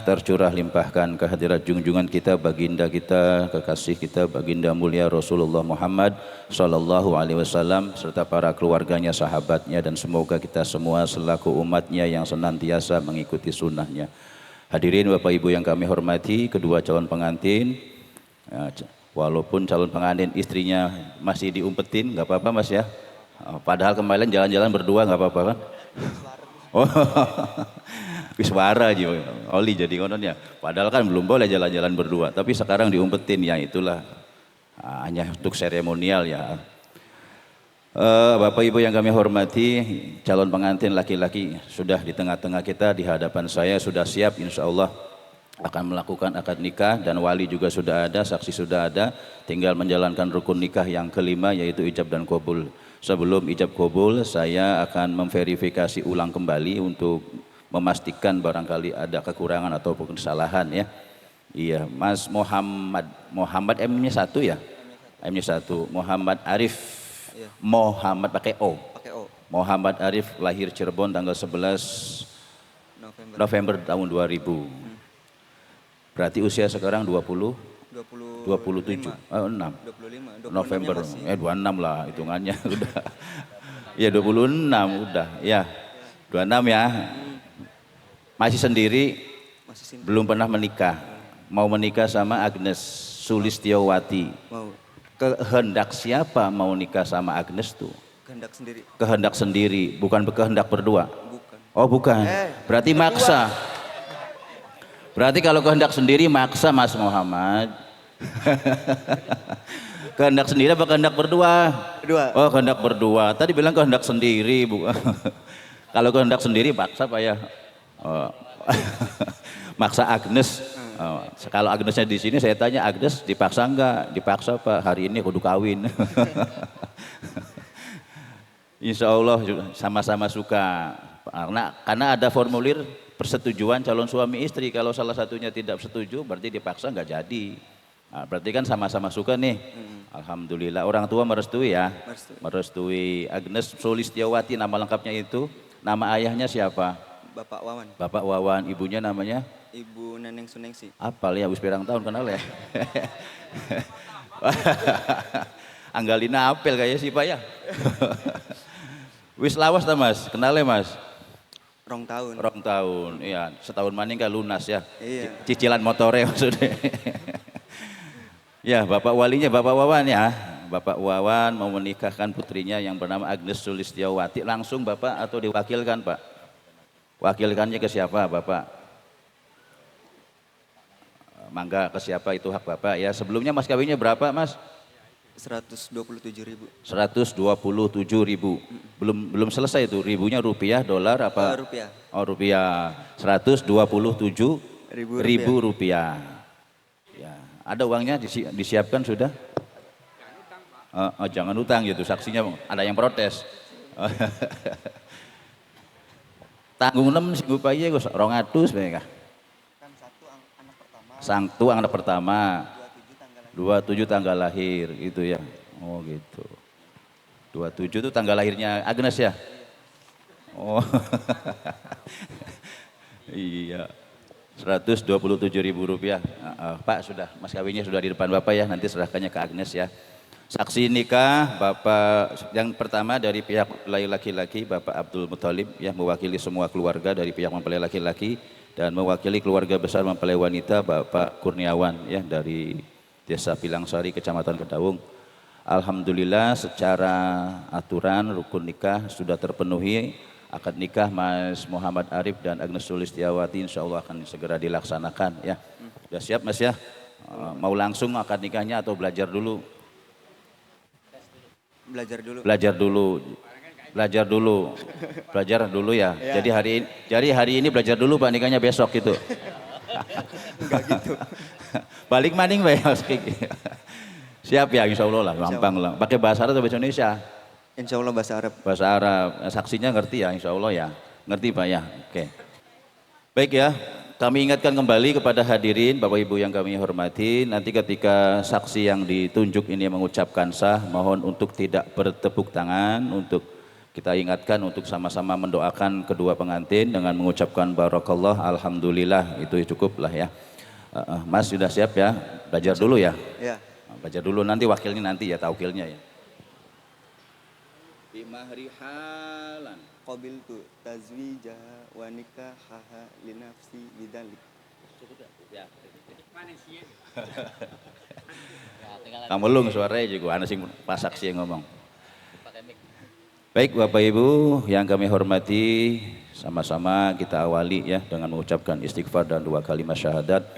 tercurah limpahkan kehadirat junjungan kita, baginda kita, kekasih kita, baginda mulia Rasulullah Muhammad sallallahu alaihi wasallam serta para keluarganya, sahabatnya, dan semoga kita semua selaku umatnya yang senantiasa mengikuti sunnahnya. Hadirin Bapak Ibu yang kami hormati, kedua calon pengantin, walaupun calon pengantin istrinya masih diumpetin, nggak apa-apa Mas ya. Padahal kemarin jalan-jalan berdua nggak apa-apa kan? Oh, wiswara aja, oli jadi konon ya. Padahal kan belum boleh jalan-jalan berdua, tapi sekarang diumpetin ya, itulah hanya untuk seremonial ya. Bapak Ibu yang kami hormati, calon pengantin laki-laki sudah di tengah-tengah kita, di hadapan saya sudah siap, insya Allah akan melakukan akad nikah, dan wali juga sudah ada, saksi sudah ada, tinggal menjalankan rukun nikah yang kelima yaitu ijab dan qabul. Sebelum ijab qabul, saya akan memverifikasi ulang kembali untuk memastikan barangkali ada kekurangan ataupun kesalahan ya. Iya, Mas Muhammad M-nya 1 ya? M-nya 1, Muhammad Arif. Muhammad pakai O. Muhammad Arif lahir Cirebon tanggal 11 November tahun 2000. Berarti usia sekarang 27, 6 November, 26 lah hitungannya udah. Ya 26 udah, ya 26 ya. Masih sendiri, belum pernah menikah. Mau menikah sama Agnes Sulistiawati. Kehendak siapa mau nikah sama Agnes tuh? Kehendak sendiri. Kehendak sendiri, bukan kehendak berdua. Bukan. Oh bukan, berarti maksa. Berarti kalau kehendak sendiri maksa Mas Muhammad. Kehendak sendiri apa kehendak berdua? Berdua. Oh kehendak berdua. Tadi bilang kehendak sendiri, Bu. Kalau kehendak sendiri paksa Pak ya. Oh. Maksa Agnes. Oh. Kalau Agnesnya di sini saya tanya, Agnes dipaksa enggak? Dipaksa Pak. Hari ini kudu kawin. Insya Allah sama-sama suka. Karena ada formulir persetujuan calon suami istri. Kalau salah satunya tidak setuju berarti dipaksa nggak jadi. Nah, berarti kan sama-sama suka nih. Alhamdulillah orang tua merestui ya. Merestui. Agnes Sulistiawati nama lengkapnya itu. Nama ayahnya siapa? Bapak Wawan. Bapak Wawan. Ibunya namanya? Ibu Neneng Suningsi. Apal ya, wis pirang tahun kenal ya. Anggalina apel kayak sih Pak ya. Wis lawas ta Mas, kenal ya Mas? Rong tahun, iya. Setahun maning kan lunas ya. Iya. Cicilan motornya maksudnya. Ya, Bapak walinya Bapak Wawan ya. Bapak Wawan mau menikahkan putrinya yang bernama Agnes Sulistiawati. Langsung Bapak atau diwakilkan Pak? Wakilkannya ke siapa Bapak? Mangga, ke siapa itu hak Bapak ya. Sebelumnya mas kawinnya berapa Mas? 127.000. 127.000. Belum selesai itu. Ribunya rupiah, dolar apa? Rupiah. Oh rupiah. 127.000 rupiah. Ya, ada uangnya disiapkan sudah? Jangan utang gitu, saksinya ada yang protes. Tanggung 6 sing upaya Gus 200 bae kah? Satu anak pertama. 27 tanggal lahir itu ya. Oh gitu. 27 itu tanggal lahirnya Agnes ya? Oh. Iya. 127.000 rupiah. Pak sudah, mas kawinnya sudah di depan Bapak ya, nanti serahkannya ke Agnes ya. Saksi nikah Bapak yang pertama dari pihak mempelai laki-laki Bapak Abdul Muthalib ya, mewakili semua keluarga dari pihak mempelai laki-laki, dan mewakili keluarga besar mempelai wanita Bapak Kurniawan ya dari Desa Pilangsari, Kecamatan Kedaung. Alhamdulillah secara aturan rukun nikah sudah terpenuhi. Akad nikah Mas Muhammad Arif dan Agnes Sulistiawati insya Allah akan segera dilaksanakan ya. Sudah siap Mas ya? Mau langsung akad nikahnya atau belajar dulu? Belajar dulu. Belajar dulu ya. Jadi hari ini belajar dulu Pak, nikahnya besok gitu. Enggak gitu. Balik maning Pak ya. Siap ya insya Allah lah, gampang lah. Pakai bahasa Arab atau bahasa Indonesia? Insya Allah bahasa Arab. Bahasa Arab. Saksinya ngerti ya, insya Allah ya. Ngerti Pak ya? Oke. Baik ya, kami ingatkan kembali kepada hadirin, Bapak Ibu yang kami hormati, nanti ketika saksi yang ditunjuk ini mengucapkan sah, mohon untuk tidak bertepuk tangan, untuk kita ingatkan untuk sama-sama mendoakan kedua pengantin dengan mengucapkan barakallah, alhamdulillah, itu cukup lah ya. Mas sudah siap ya? Belajar dulu ya? Ya. Belajar dulu, nanti wakilnya nanti ya, taukilnya ya. Bimahri halan Qabiltu tazwijaha wa nikahaha li nafsi bidzalik. Kamu lung suaranya juga, ana sing pas saksi yang ngomong. Baik Bapak Ibu yang kami hormati, sama-sama kita awali ya dengan mengucapkan istighfar dan 2 kalimat syahadat.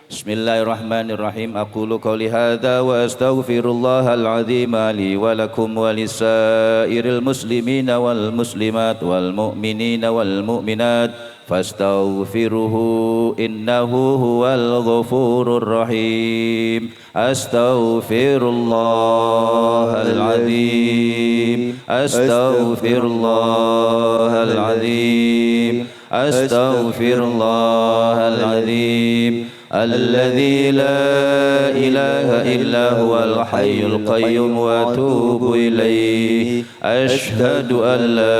Bismillahirrahmanirrahim. Aqulu qouli hadza wa astaghfirullahal azim li wa lakum wa lisairil muslimina wal muslimat wal mu'minina wal mu'minat fastaghfiruhu innahu huwal ghafurur rahim. Astaghfirullahal azim. Astaghfirullahal azim. Astaghfirullahal azim. الذي لا إله إلا هو الحي القيوم وأتوب إليه أشهد أن لا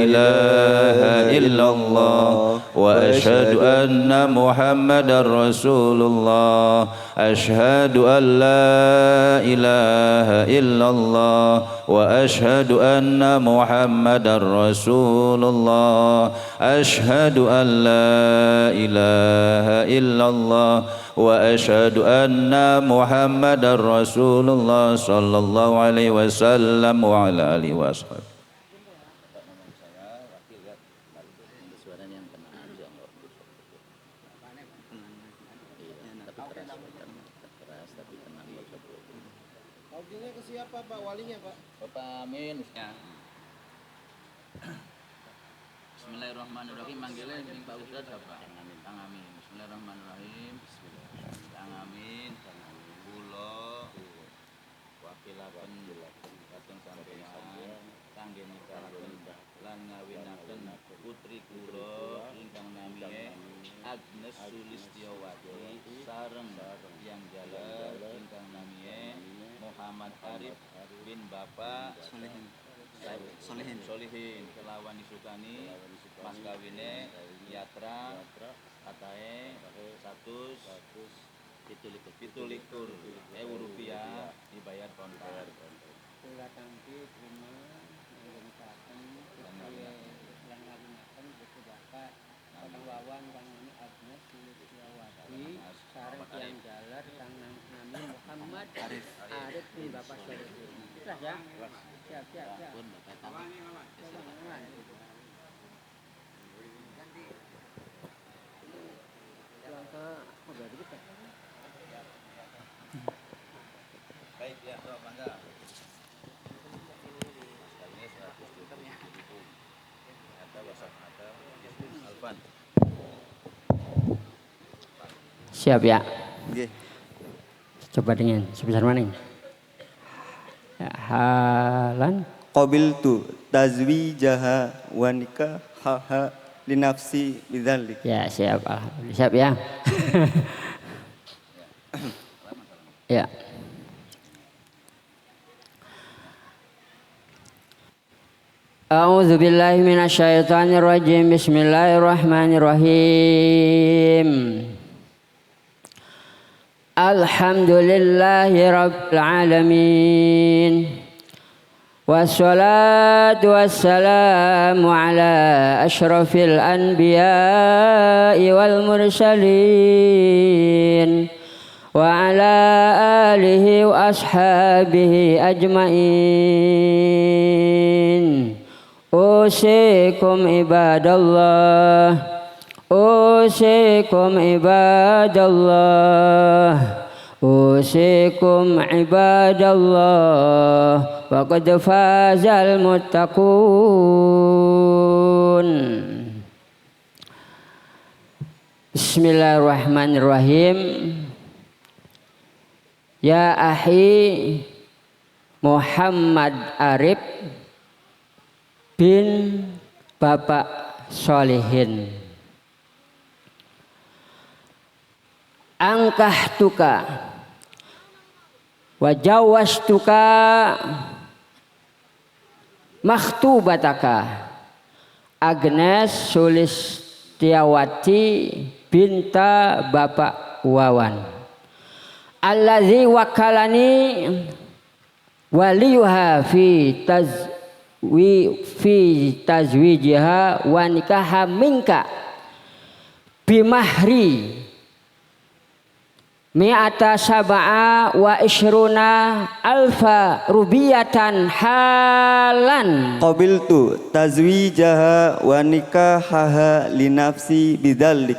إله إلا الله وأشهد أن محمدا رسول الله أشهد أن لا إله إلا الله وأشهد أن محمدا رسول الله أشهد أن لا إله إلا الله وأشهد أن محمدا رسول الله صلى الله عليه وسلم وعلى آله وصحبه. Bismillahirrahmanirrahim. Manggilnya yang Pak Ustadz siapa? Kang Amin. Bismillahirrahmanirrahim. Kang Amin. Kula wakilaken dateng sampeyan kangge nikahaken lan ngawinaken putri kula ingkang nami Agnes Sulistyowati sareng yang jalan ingkang nami Muhammad Arif bin Bapak Solihin kelawan disukani mas kawine yatra katae 117.000 rupiah dibayar kontan. Kula tampi terima ngawinkaken lan ngawinaken buku bapak Kang Wawan Kang Nami Agnes Sulistyowati sareng tiyang jalar Kang Nami Muhammad Arif bin Bapak Solihin. Ikhlas ya? Siap. Pun Bapak tahu. Baik ya, bangga. Siap ya? Nggih. Coba dengan sebesar mana? Ya, halan. Qabiltu tazwijaha wa nikahaha li nafsi bidzalik. Ya, siap. Alhamdulillah. Siap ya? Ya. A'udzu billahi minasyaitonir rajim. Bismillahirrahmanirrahim. Alhamdulillahi rabbil alamin. Wassalatu wassalamu ala asyrafil anbiya'i wal mursalin wa ala alihi wa ashabihi ajmain. Usikum ibadallah, usikum ibadallah, usikum ibadallah, wa qad fazal muttaqun. Bismillahirrahmanirrahim. Ya ahi Muhammad Arif bin Bapak Solihin. Angkahtuka wa jawastuka makhtubataka Agnes Sulistiawati binta Bapak Wawan allazi wakalani waliyuha fi tazwijiha wa nikaha minka bimahri mi'ata sab'a wa ishruna alfa rubiyatan halan qabiltu tazwijaha wa nikahaha li nafsi bidzalik.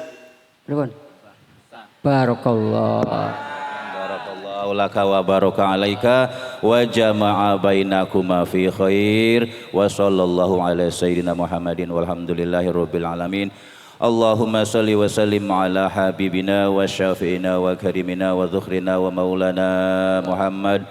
Barakallah. Barakallahu laka wa baraka alaika wa jama'a bainakuma fi khair wa sallallahu ala sayyidina Muhammadin walhamdulillahi rabbil alamin. Allahumma salli wa sallim ala habibina wa syafi'ina wa karimina wa dhukhrina wa maulana Muhammad.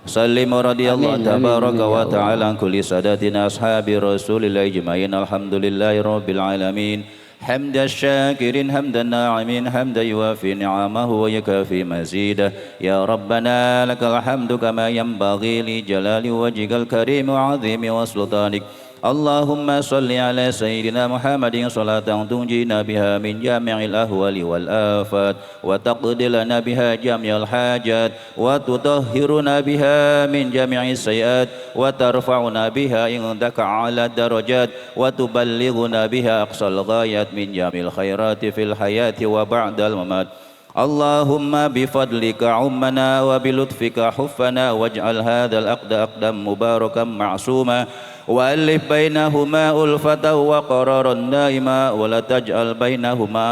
Sallim radiyallahu tabaraka wa ta'ala an kulli sadatina ashabi rasulillah ijma'in alhamdulillahi rabbil alamin. Hamda syakirin hamdan na'imin hamda yuafi ni'amahu wa yakafi mazidah. Ya Rabbana lakal hamdu kama yanbaghi li jalali wajhikal karim wa 'azimi wa sultanik. Allahumma salli ala sayyidina Muhammadin salatan tunjina biha min jami'il ahwali wal afat wa taqdi lana biha jami'al hajat wa tutahhiruna biha min jami'is sayiat wa tarfa'una biha indaka ala darajat wa tuballighuna biha aqsal ghayat min jami'il khairati fil hayati wa ba'dal mamat. Allahumma bifadlika ummana wa bilutfika huffana waj'al hadzal aqda aqdam mubarakan ma'suma وألف بينهما ألفة وقرارا دائما ولا تجعل بينهما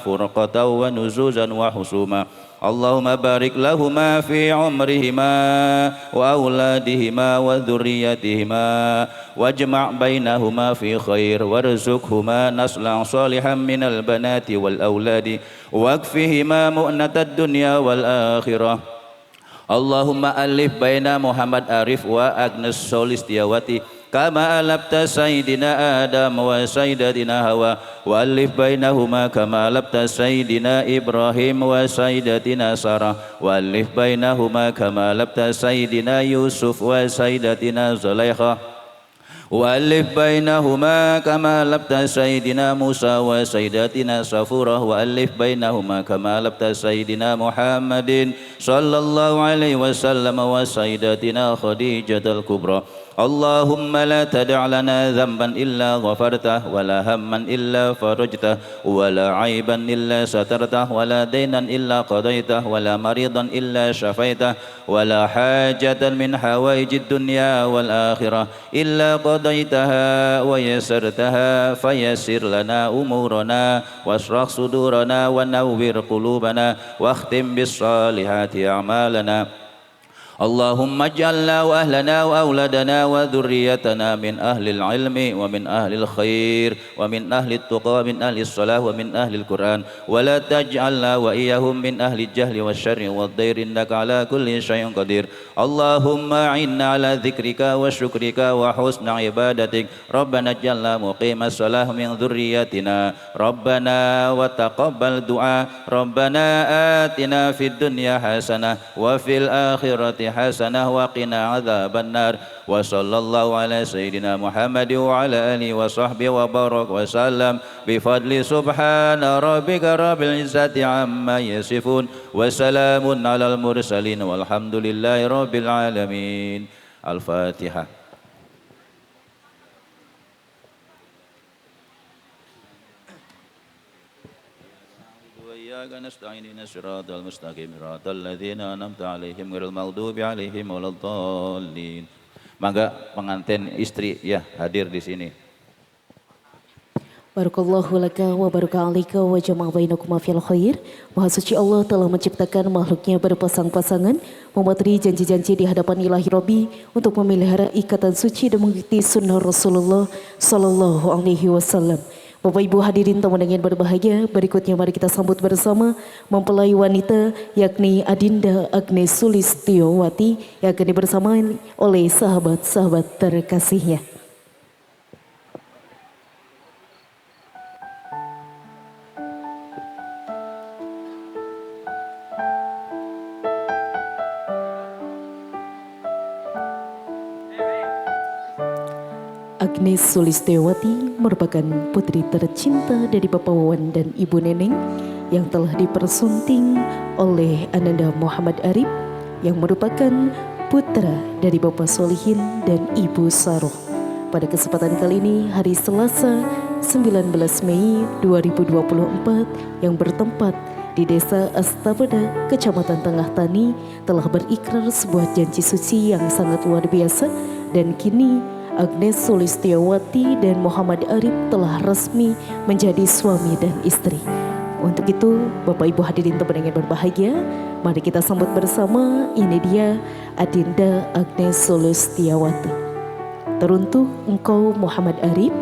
فرقة ونزوزا وحسوما. اللهم بارك لهما في عمرهما وأولادهما وذريتهما واجمع بينهما في خير وارزقهما نسلا صالحا من البنات والأولاد واكفهما مؤنة الدنيا والآخرة. اللهم ألف بين محمد عارف وأغنس سولستيawati kama alabta sayyidina Adam wa sayyidatina Hawa wa alif bainahuma kama alabta sayyidina Ibrahim wa sayyidatina Sarah wa alif bainahuma kama alabta sayyidina Yusuf wa sayyidatina Zulaikha wa alif bainahuma kama alabta sayyidina Musa wa sayyidatina Safurah wa alif bainahuma kama alabta sayyidina Muhammadin sallallahu alaihi wasallam wa sayyidatina Khadijatul Kubra. اللهم لا تدع لنا ذنبا إلا غفرته ولا هما إلا فرجته ولا عيبا إلا سترته ولا دينا إلا قضيته ولا مريضا إلا شفيته ولا حاجة من حوائج الدنيا والآخرة إلا قضيتها ويسرتها فيسر لنا أمورنا واشرح صدورنا ونور قلوبنا واختم بالصالحات أعمالنا. اللهم اجعلنا وأهلنا وأولادنا وذريتنا من أهل العلم ومن أهل الخير ومن أهل التقى ومن أهل الصلاة ومن أهل القرآن ولا تجعلنا وإياهم من أهل الجهل والشر والضير إنك على كل شيء قدير. اللهم أعنا على ذكرك وشكرك وحسن عبادتك. ربنا اجعلنا مقيم الصلاة من ذريتنا ربنا وتقبل دعاء. ربنا آتنا في الدنيا حسنة وفي الآخرة حسنة وقنا عذاب النار. وصلى الله على سيدنا محمد وعلى آله وصحبه وبارك وسلم بفضل سبحان ربك رب العزة عما يصفون وسلام على المرسلين والحمد لله رب العالمين. الفاتحة. إياك نستعين اهدنا الصراط المستقيم صراط الذين أنعمت عليهم غير المغضوب عليهم ولا الضالين. Mangga pengantin istri ya hadir di sini. Barakallahu laka wa baraka alika wa jama'a bainakuma fil khair. Maha suci Allah telah menciptakan makhluknya berpasang-pasangan, mematuhi janji-janji di hadapan ilahi Rabbi untuk memelihara ikatan suci dan mengikuti sunnah Rasulullah sallallahu alaihi wasallam. Bapak Ibu hadirin tamu yang berbahagia, berikutnya mari kita sambut bersama mempelai wanita yakni Adinda Agnes Sulistiowati yang akan dibersamai oleh sahabat-sahabat terkasihnya. Agnes Sulistiowati merupakan putri tercinta dari Bapak Wawan dan Ibu Neneng yang telah dipersunting oleh Ananda Muhammad Arif yang merupakan putra dari Bapak Solihin dan Ibu Saroh. Pada kesempatan kali ini hari Selasa 19 Mei 2024 yang bertempat di Desa Astabeda, Kecamatan Tengah Tani telah berikrar sebuah janji suci yang sangat luar biasa dan kini Agnes Sulistiowati dan Muhammad Arif telah resmi menjadi suami dan istri. Untuk itu, Bapak Ibu hadirin yang berbahagia, mari kita sambut bersama. Ini dia Adinda Agnes Sulistiowati. Teruntuk engkau Muhammad Arif,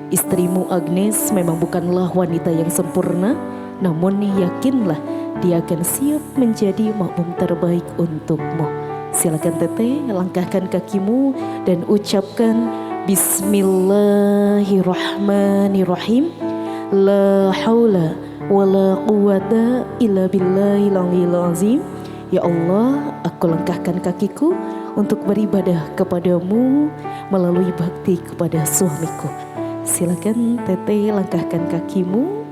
istrimu Agnes memang bukanlah wanita yang sempurna, namun yakinlah dia akan siap menjadi makmum terbaik untukmu. Silakan teteh, langkahkan kakimu dan ucapkan Bismillahirrahmanirrahim. La haula wa la quwata illa billahil aliyil azim. Ya Allah, aku langkahkan kakiku untuk beribadah kepadamu melalui bakti kepada suamiku. Silakan teteh, langkahkan kakimu.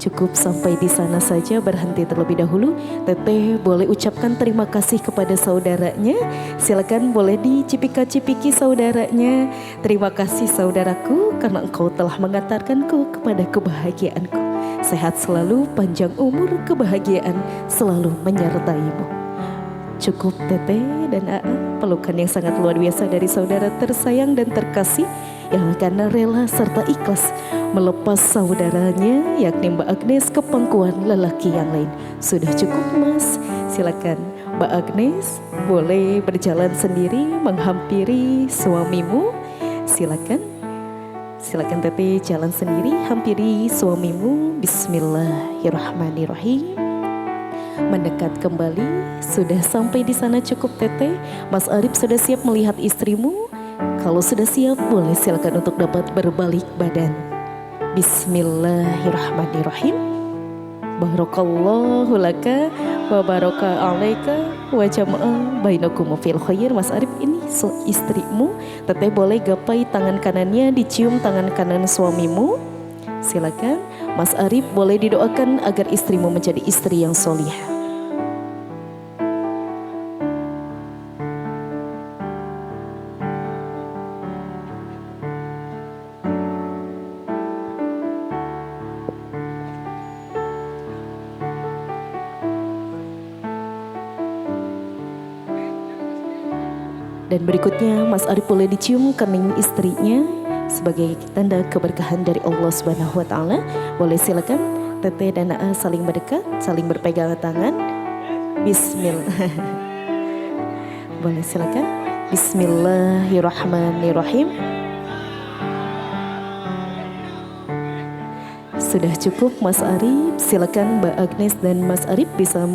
Cukup sampai di sana saja, berhenti terlebih dahulu. Teteh boleh ucapkan terima kasih kepada saudaranya. Silakan boleh dicipika-cipiki saudaranya. Terima kasih saudaraku karena engkau telah mengantarkanku kepada kebahagiaanku. Sehat selalu, panjang umur, kebahagiaan selalu menyertaimu. Cukup teteh dan pelukan yang sangat luar biasa dari saudara tersayang dan terkasih yang akan rela serta ikhlas melepas saudaranya yakni Mbak Agnes ke pangkuan lelaki yang lain. Sudah cukup Mas, silakan Mbak Agnes boleh berjalan sendiri menghampiri suamimu. Silakan teteh jalan sendiri hampiri suamimu. Bismillahirrahmanirrahim. Mendekat kembali, sudah sampai di sana cukup teteh. Mas Arif sudah siap melihat istrimu. Kalau sudah siap, boleh silakan untuk dapat berbalik badan. Bismillahirrahmanirrahim. Barakallahu laka wa baraka alaika wa jama'a bainakum fil khair. Mas Arif, ini istrimu. Teteh boleh gapai tangan kanannya, dicium tangan kanan suamimu. Silakan. Mas Arif boleh didoakan agar istrimu menjadi istri yang solihah. Dan berikutnya Mas Arif boleh dicium kening istrinya sebagai tanda keberkahan dari Allah Subhanahu wa taala. Boleh silakan teteh dan saling mendekat, saling berpegangan tangan. Bismillah. Boleh silakan. Bismillahirrahmanirrahim. Sudah cukup Mas Arif, silakan Mbak Agnes dan Mas Arif bisa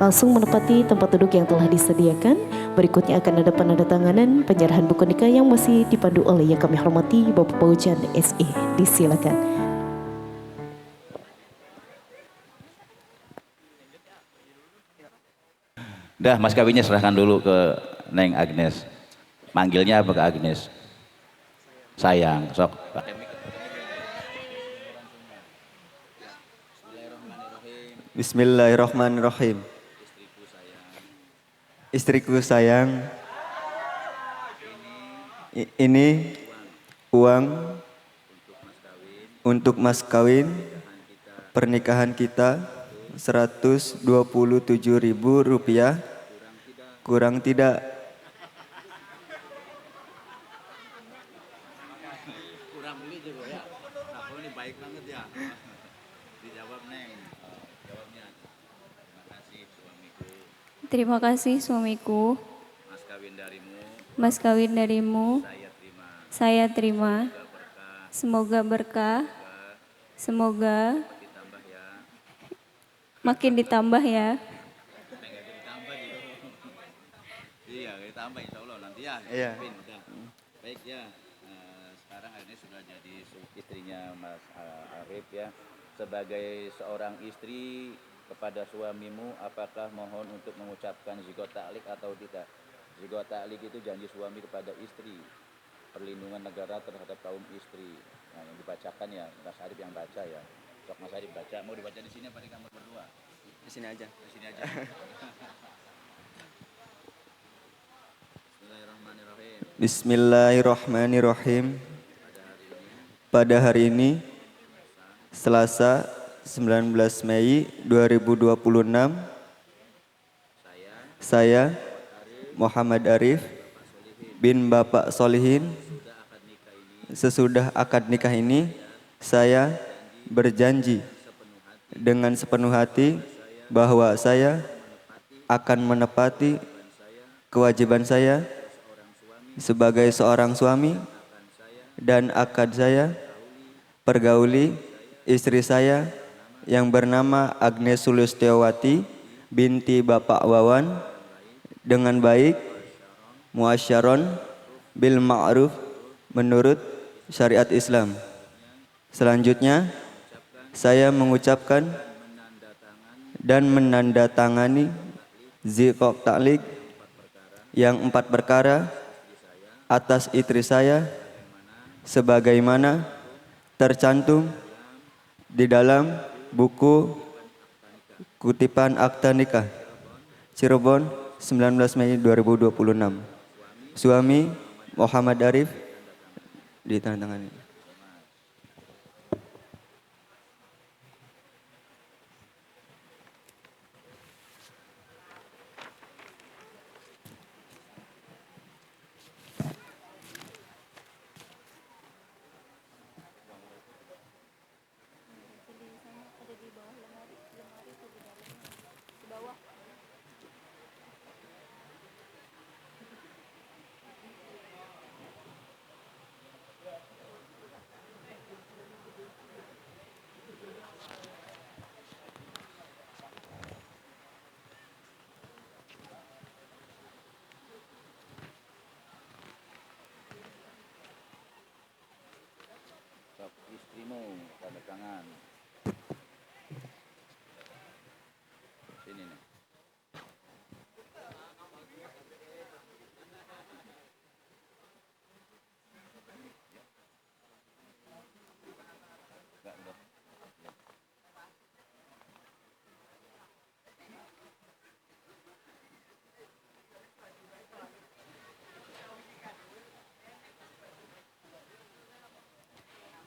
langsung menempati tempat duduk yang telah disediakan. Berikutnya akan ada penandatanganan penyerahan buku nikah yang masih dipandu oleh yang kami hormati Bapak Paujan SE. Disilakan. Dah, mas kawinnya serahkan dulu ke Neng Agnes. Manggilnya apa ke Agnes? Sayang, sok. Bismillahirrahmanirrahim. Istriku sayang, ini uang untuk mas kawin pernikahan kita Rp127.000, kurang tidak. Terima kasih suamiku. Mas kawin darimu. Saya terima. Semoga berkah. Semoga makin ditambah ya. Iya, ditambah insya Allah nanti ya. Iya. Baik ya, sekarang ini sudah jadi istrinya Mas Arif ya. Sebagai seorang istri kepada suamimu, apakah mohon untuk mengucapkan zigot ta'liq atau tidak? Zigot ta'liq itu janji suami kepada istri, perlindungan negara terhadap kaum istri. Nah, yang dibacakan ya, Mas Arif yang baca ya. Sok Mas Arif baca, mau dibaca di sini apa di kamar berdua? Di sini aja. Di sini aja. Bismillahirrahmanirrahim. Bismillahirrahmanirrahim. Pada hari ini, Selasa 19 Mei 2026, saya Muhammad Arif bin Bapak Solihin, sesudah akad nikah ini, saya berjanji dengan sepenuh hati bahwa saya akan menepati kewajiban saya sebagai seorang suami dan akan saya pergauli istri saya yang bernama Agnes Sulistiawati binti Bapak Wawan dengan baik, muasyaron bil ma'ruf menurut syariat Islam. Selanjutnya, saya mengucapkan dan menandatangani zigot ta'liq yang 4 perkara atas istri saya sebagaimana tercantum di dalam buku kutipan akta nikah Cirebon 19 Mei 2026. Suami Muhammad Arif, ditandatangani. Istrimu tanda tangan. Sini nih.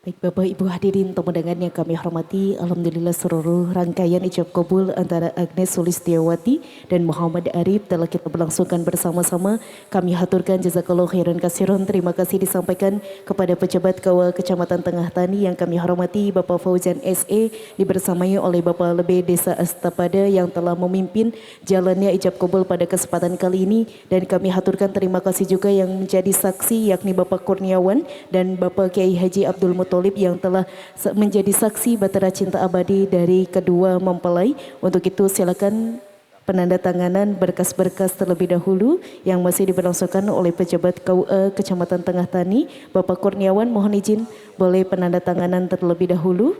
Baik Bapak Ibu hadirin tamu undangan yang kami hormati, alhamdulillah seluruh rangkaian ijab kabul antara Agnes Sulistiawati dan Muhammad Arif telah kita berlangsungkan bersama-sama. Kami haturkan jazakallahu khairan katsiran. Terima kasih disampaikan kepada pejabat Kawal Kecamatan Tengah Tani yang kami hormati Bapak Fauzan SE, dibersamai oleh Bapak Lebe Desa Astapada yang telah memimpin jalannya ijab kabul pada kesempatan kali ini, dan kami haturkan terima kasih juga yang menjadi saksi yakni Bapak Kurniawan dan Bapak Kiai Haji Abdul Muttalib yang telah menjadi saksi batera cinta abadi dari kedua mempelai. Untuk itu silakan penandatanganan berkas-berkas terlebih dahulu yang masih diberlangsungkan oleh pejabat KUA Kecamatan Tengah Tani. Bapak Kurniawan mohon izin boleh penandatanganan terlebih dahulu.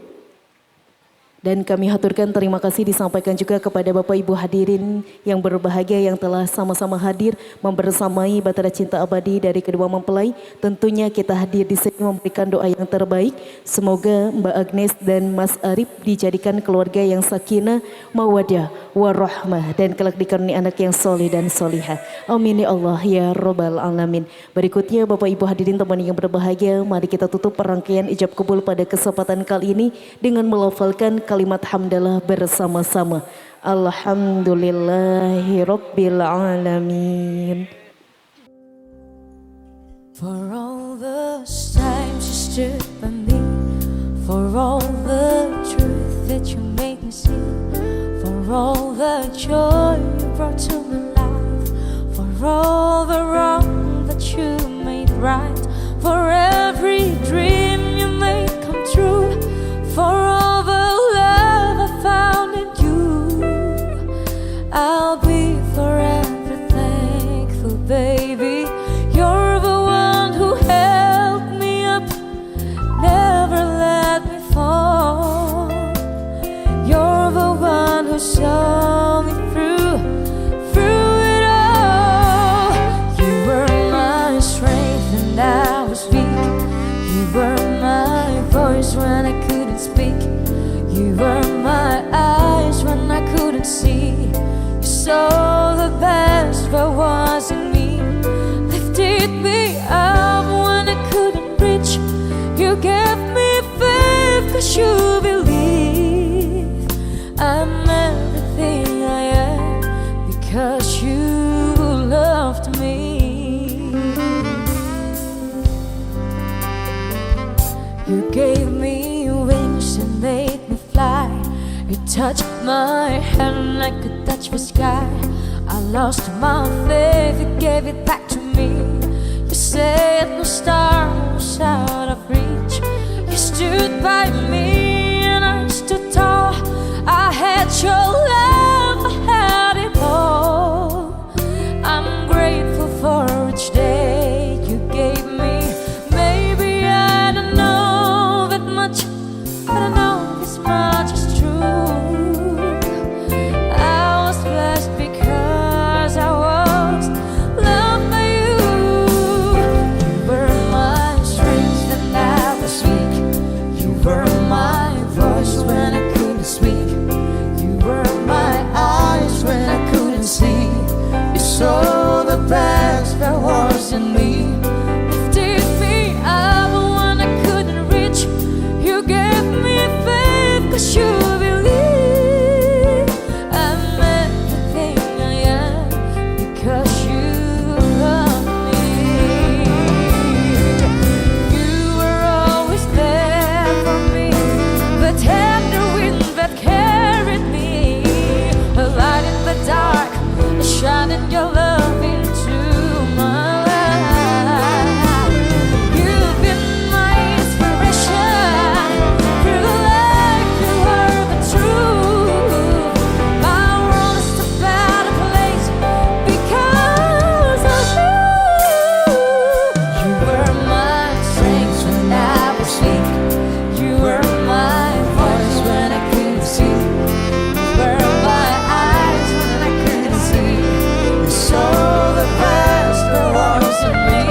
Dan kami haturkan terima kasih disampaikan juga kepada Bapak Ibu hadirin yang berbahagia yang telah sama-sama hadir membersamai batera cinta abadi dari kedua mempelai. Tentunya kita hadir di sini memberikan doa yang terbaik. Semoga Mbak Agnes dan Mas Arif dijadikan keluarga yang sakinah, mawadah, warahmah, dan kelak dikaruniai anak yang soleh dan solihah. Amin ya Allah ya Rabbal Alamin. Berikutnya Bapak Ibu hadirin teman yang berbahagia, mari kita tutup perangkaian ijab kabul pada kesempatan kali ini dengan melafalkan kalimat hamdalah bersama-sama. Alhamdulillahi Rabbil Alamin. For all the times you stood by me, for all the truth that you made me see, for all the joy you brought to my life, for all the wrong that you made right, for every dream you made saw me through it all. You were my strength and I was weak. You were my voice when I couldn't speak. You were my eyes when I couldn't see. You saw the best that was in me, lifted me up when I couldn't reach. You gave me faith 'cause you believe I'm everything I am because you loved me. You gave me wings and made me fly. You touched my hand like a touch the sky. I lost my faith, you gave it back to me. You said no star was out of reach. You stood by me and I stood tall. I had your love, I had it all. I'm grateful for each day you gave me. Maybe I don't know that much, but I know this much is true. I was blessed because I was loved by you. You were my strength and I was weak. You were my voice when I couldn't speak. You were my eyes when I couldn't see. You saw the best that was in me, lifted me up when I couldn't reach. You gave me faith 'cause you believe I'm everything I am because you love me. You were always there for me, the tender wind that carried me, a light in the dark, shining your love into my life. You've been my inspiration, through the light you are the truth. My world is a better place because of you. You were my strength when I was weak. You were my voice when I couldn't see. You were my eyes when I couldn't see. You saw the best that was in me,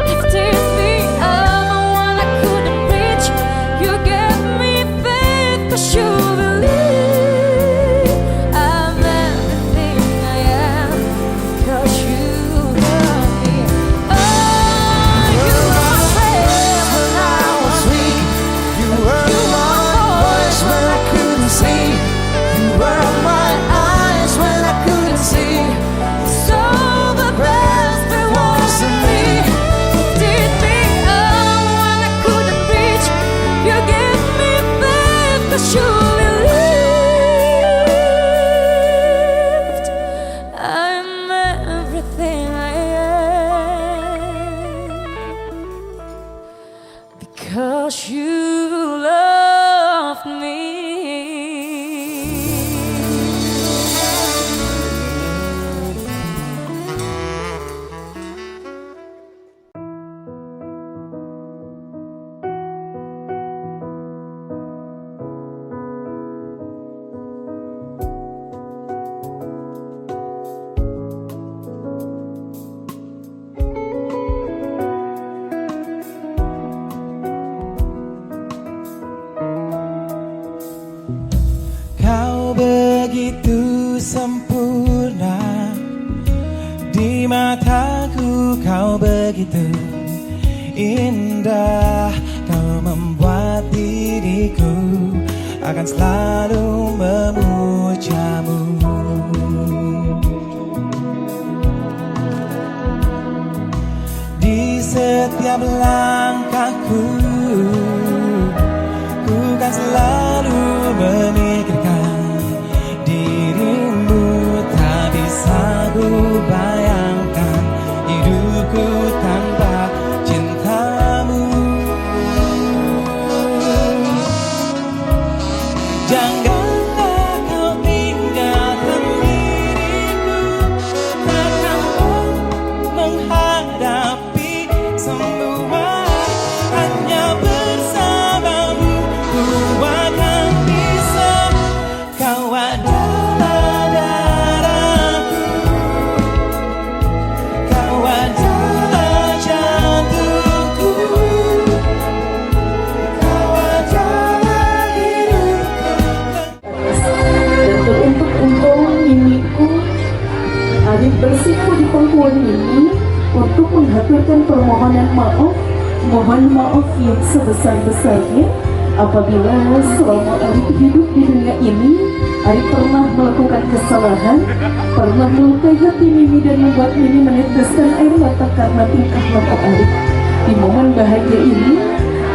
lifted me up when I couldn't reach. You gave me faith 'cause you believe I'm everything I am because you love me. Oh, you were my strength when I was weak. You were my voice when I couldn't see. You were my eyes when I couldn't see. You saw the best that was in me, lifted me up when I couldn't reach. You gave me faith 'cause you believed I'm everything I am because you loved me. Kau begitu sempurna di mataku, kau begitu indah. Kau membuat diriku akan selalu memujamu. Di setiap langkahku, ku kan selalu memikirkan dirimu. Tak bisa ku bayangkan hidupku tanpa cintamu. Janganlah kau tinggalkan diriku, takkan ku menghadapi semua. Hanya bersamamu ku akan bisa ini untuk mengaturkan permohonan maaf. Mohon maaf yang sebesar-besarnya apabila selama Arif hidup di dunia ini Arif pernah melakukan kesalahan, pernah melukai hati Mimi dan membuat Mimi meneteskan air mata karena tingkah laku Arif. Di momen bahagia ini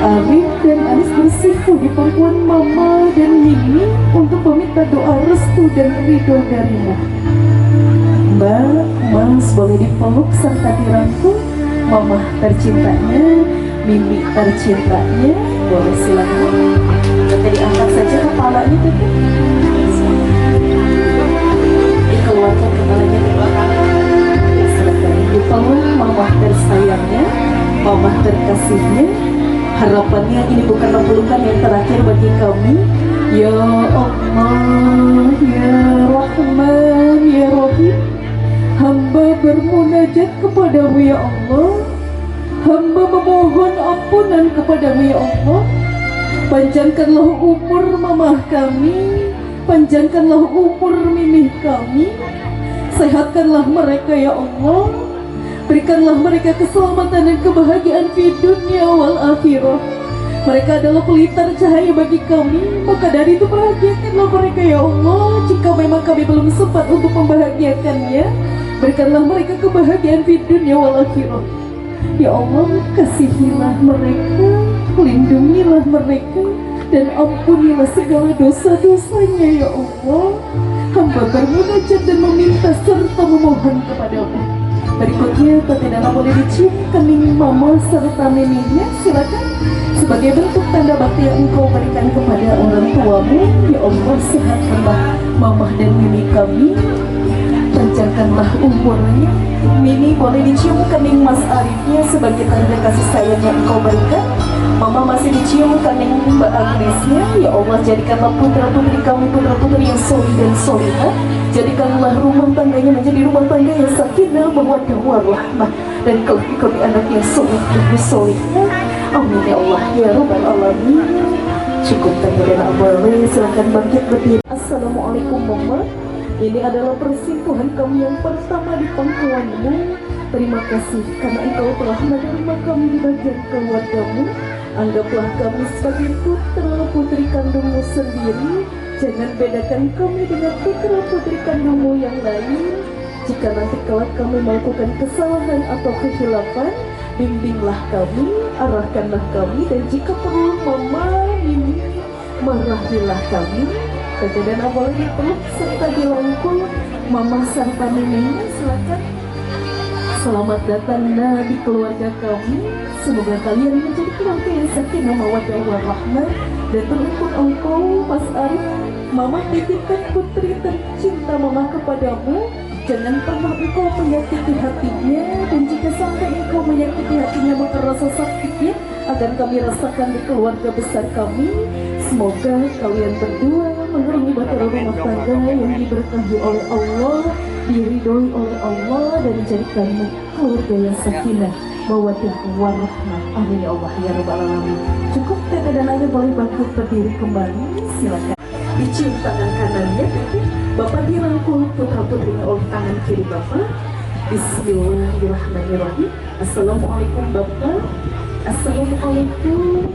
Arif dan Anis bersimpuh di pangkuan Mama dan Mimi untuk meminta doa restu dan ridho darimu. Mbak, Mas boleh dipeluk serta dirangkul. Mama tercintanya, Mimi tercintanya, boleh silakan. Kita diangkat saja kepalanya tuh. Dikeluarkan kepalanya ke belakang. Silakan dipeluk Mama tersayangnya, Mama terkasihnya. Harapannya ini bukanlah pelukan yang terakhir bagi kami. Ya Allah, Ya Rahman, Ya Rahim, hamba bermunajat kepadamu ya Allah. Hamba memohon ampunan kepadamu ya Allah. Panjangkanlah umur mamah kami, panjangkanlah umur mimih kami, sehatkanlah mereka ya Allah. Berikanlah mereka keselamatan dan kebahagiaan di dunia wal akhirah. Mereka adalah pelita cahaya bagi kami, maka dari itu bahagiakanlah mereka ya Allah. Jika memang kami belum sempat untuk membahagiakannya, berikanlah mereka kebahagiaan di dunia wal akhirah. Ya Allah, kasihilah mereka, lindungilah mereka, dan ampunilah segala dosa-dosanya ya Allah. Hamba bermunajat dan meminta serta memohon kepadamu. Berikutnya Tete Dana boleh dicium kening Mama serta miminya, silakan. Sebagai bentuk tanda bakti yang engkau berikan kepada orang tuamu, ya Allah, sehatkanlah Mama dan Mimi kami, panjangkanlah umurnya. Mimi boleh dicium kening Mas Arifnya sebagai tanda kasih sayang yang engkau berikan. Mama masih dicium kening Mbak Agnesnya. Ya Allah, jadikanlah putra-putri kami putra-putri yang solih dan solihah. Jadikanlah rumah tangganya menjadi rumah tangga yang sakinah, mawaddah warahmah, dan kami anak yang solih dan solihah. Amin ya Allah ya Rabbal Alamin. Cukup tanya dan abalnya, silakan bangkit berdiri. Assalamualaikum Mama. Ini adalah persimpuhan kami yang pertama di pangkuanmu. Terima kasih karena engkau telah menerima kami di bagian keluargamu. Anggaplah kami sebagai putra putri kandungmu sendiri. Jangan bedakan kami dengan putra putri kandungmu yang lain. Jika nanti kelak kami melakukan kesalahan atau kehilafan, bimbinglah kami, arahkanlah kami, dan jika perlu Mama, Mimi, marahilah kami. Tete dan Abah dipeluk serta dirangkul Mama serta Mimi, silakan. Selamat datang di keluarga kami. Semoga kalian menjadi keluarga yang sakinah mawaddah warahmah. Dan teruntuk engkau Mas Arif, Mama titipkan putri tercinta Mama kepadamu. Jangan pernah engkau menyakiti hatinya, dan jika sampai engkau menyakiti hatinya maka rasa sakitnya akan kami rasakan di keluarga besar kami. Semoga kalian berdua mengarungi bahtera rumah tangga yang diberkahi oleh Allah, diridhoi oleh Allah, dan dijadikan keluarga yang sakinah mawaddah warahmah. Amin ya Allah ya Rabbal Alamin. Cukup Tete dan Ayah boleh bangkit berdiri kembali, silakan. Dicium tangan kanannya, Bapak dirangkul putra-putrinya oleh tangan kiri Bapak. Bismillahirrahmanirrahim. Assalamualaikum Bapak. Assalamualaikum.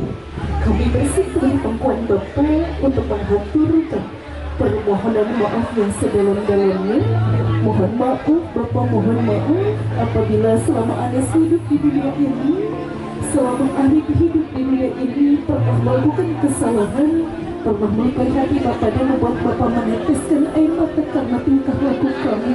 Kami bersimpuh di pangkuan Bapak untuk mengaturkan permohonan maaf yang sedalam-dalamnya. Mohon maaf Bapak, mohon maaf apabila selama Anes hidup di dunia ini, selama Anes hidup di dunia ini pernah melakukan kesalahan, pernah melukai hati Bapak dan membuat Bapak meneteskan air mata karena tingkah laku kami.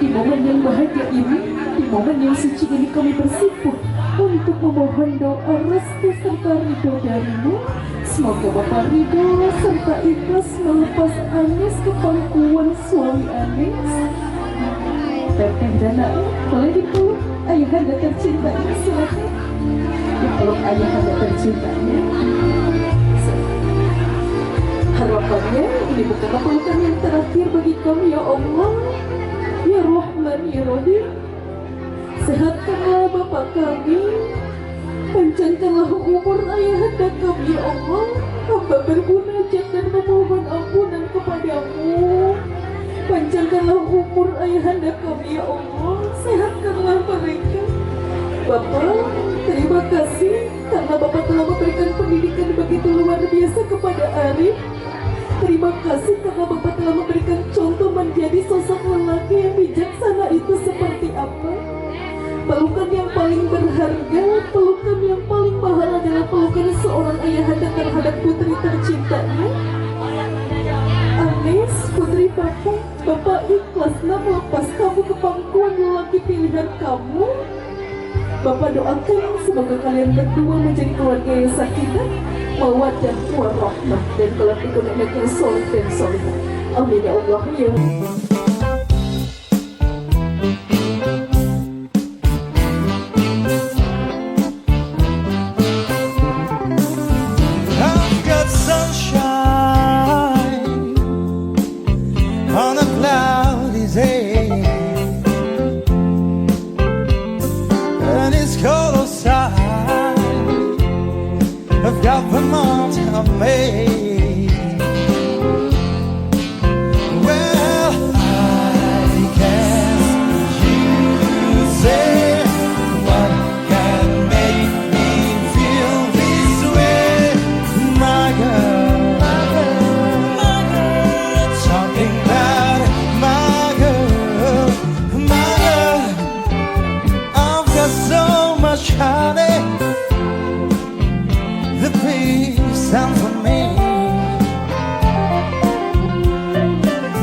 Di momen yang bahagia ini, di momen yang suci ini, kami bersimpuh untuk memohon doa restu serta ridho darimu. Semoga Bapak ridho serta ikhlas melepas Anes ke pangkuan suami Anes. Teteh dan Ayah boleh dipeluk ayahanda tercintanya, silakan. Dipeluk ayahanda tercintanya. Harapannya ini bukanlah pelukan yang terakhir bagi kami ya Allah, ya Rahman ya Rahim. Sehatkanlah Bapak kami, panjangkanlah umur ayahanda kami ya Allah. Hamba bermunajat dan memohon ampunan kepadamu. panjangkanlah umur ayahanda kami ya Allah, sehatkanlah mereka. Bapak, terima kasih karena Bapak telah memberikan pendidikan begitu luar biasa kepada Arif. Terima kasih karena Bapak telah memberikan contoh menjadi sosok lelaki yang bijaksana itu seperti apa. Pelukan yang paling berharga, pelukan yang paling mahal adalah pelukan seorang ayahanda terhadap putri tercintanya. Anis, putri Bapak ikhlaslah melepas kamu ke pangkuan lelaki pilihan kamu. Bapak doakan semoga kalian berdua menjadi keluarga yang sakinah, mawaddah, warahmah, dan kelak ikut anak yang soleh dan solehah. Amin ya Allah ya. I've got sunshine on a cloudy day, and it's cold outside. I've got the month of May. Well, I guess you say what can make me feel this way, my girl, talking about my girl, I've got so much honey, the peace down for me.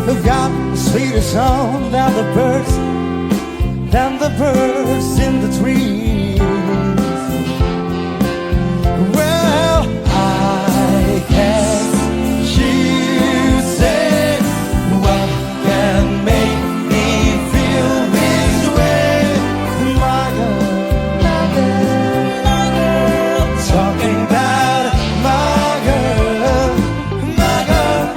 I've got the sweetest song than the birds in the trees. Well, I guess you say what can make me feel this way, my girl, talking about my girl, my girl.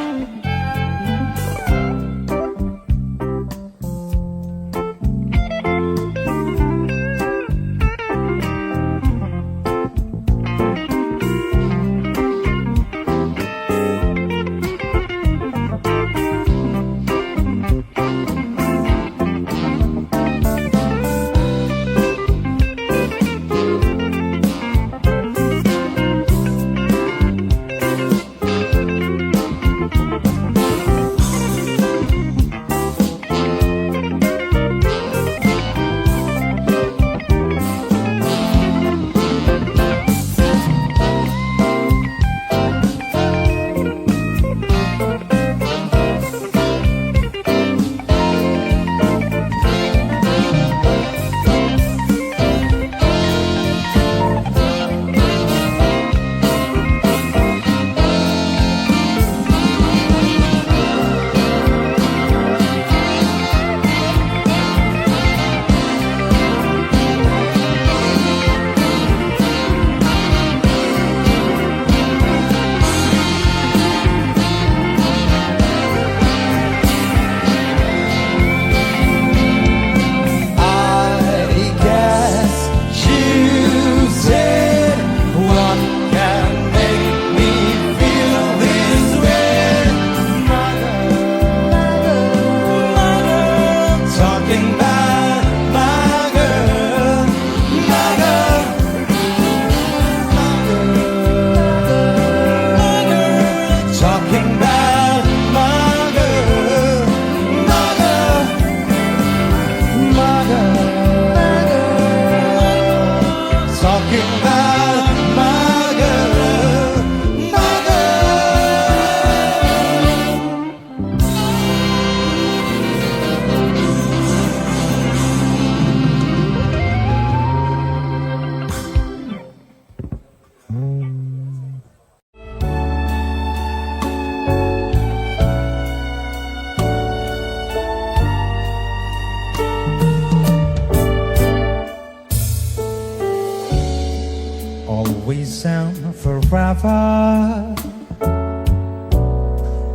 Always and forever,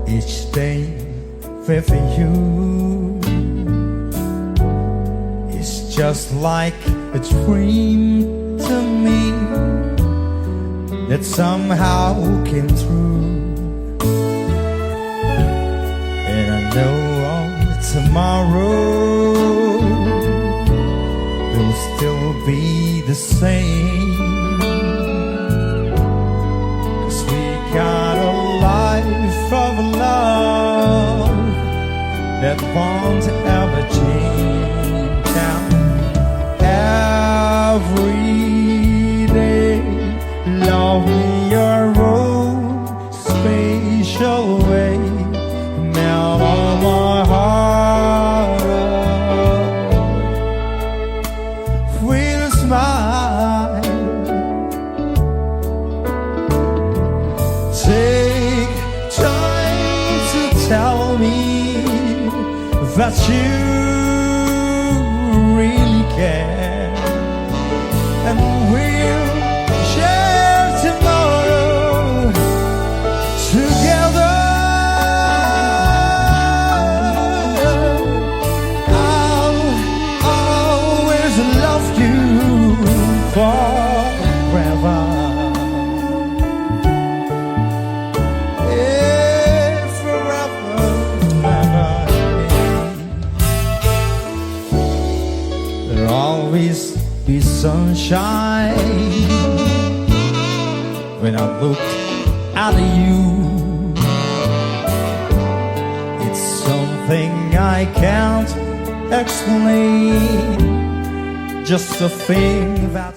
each day with you is just like a dream to me that somehow came true. And I know all tomorrow will still be the same, 'cause we got a life of love that won't ever change. Now every day love me your own special way, melt all my heart with a smile. Take time to tell me that you really care, and we'll share tomorrow together. I'll always love you forever. Yeah, forever, forever. There'll always be sunshine when I look at you. It's something I can't explain, just a thing that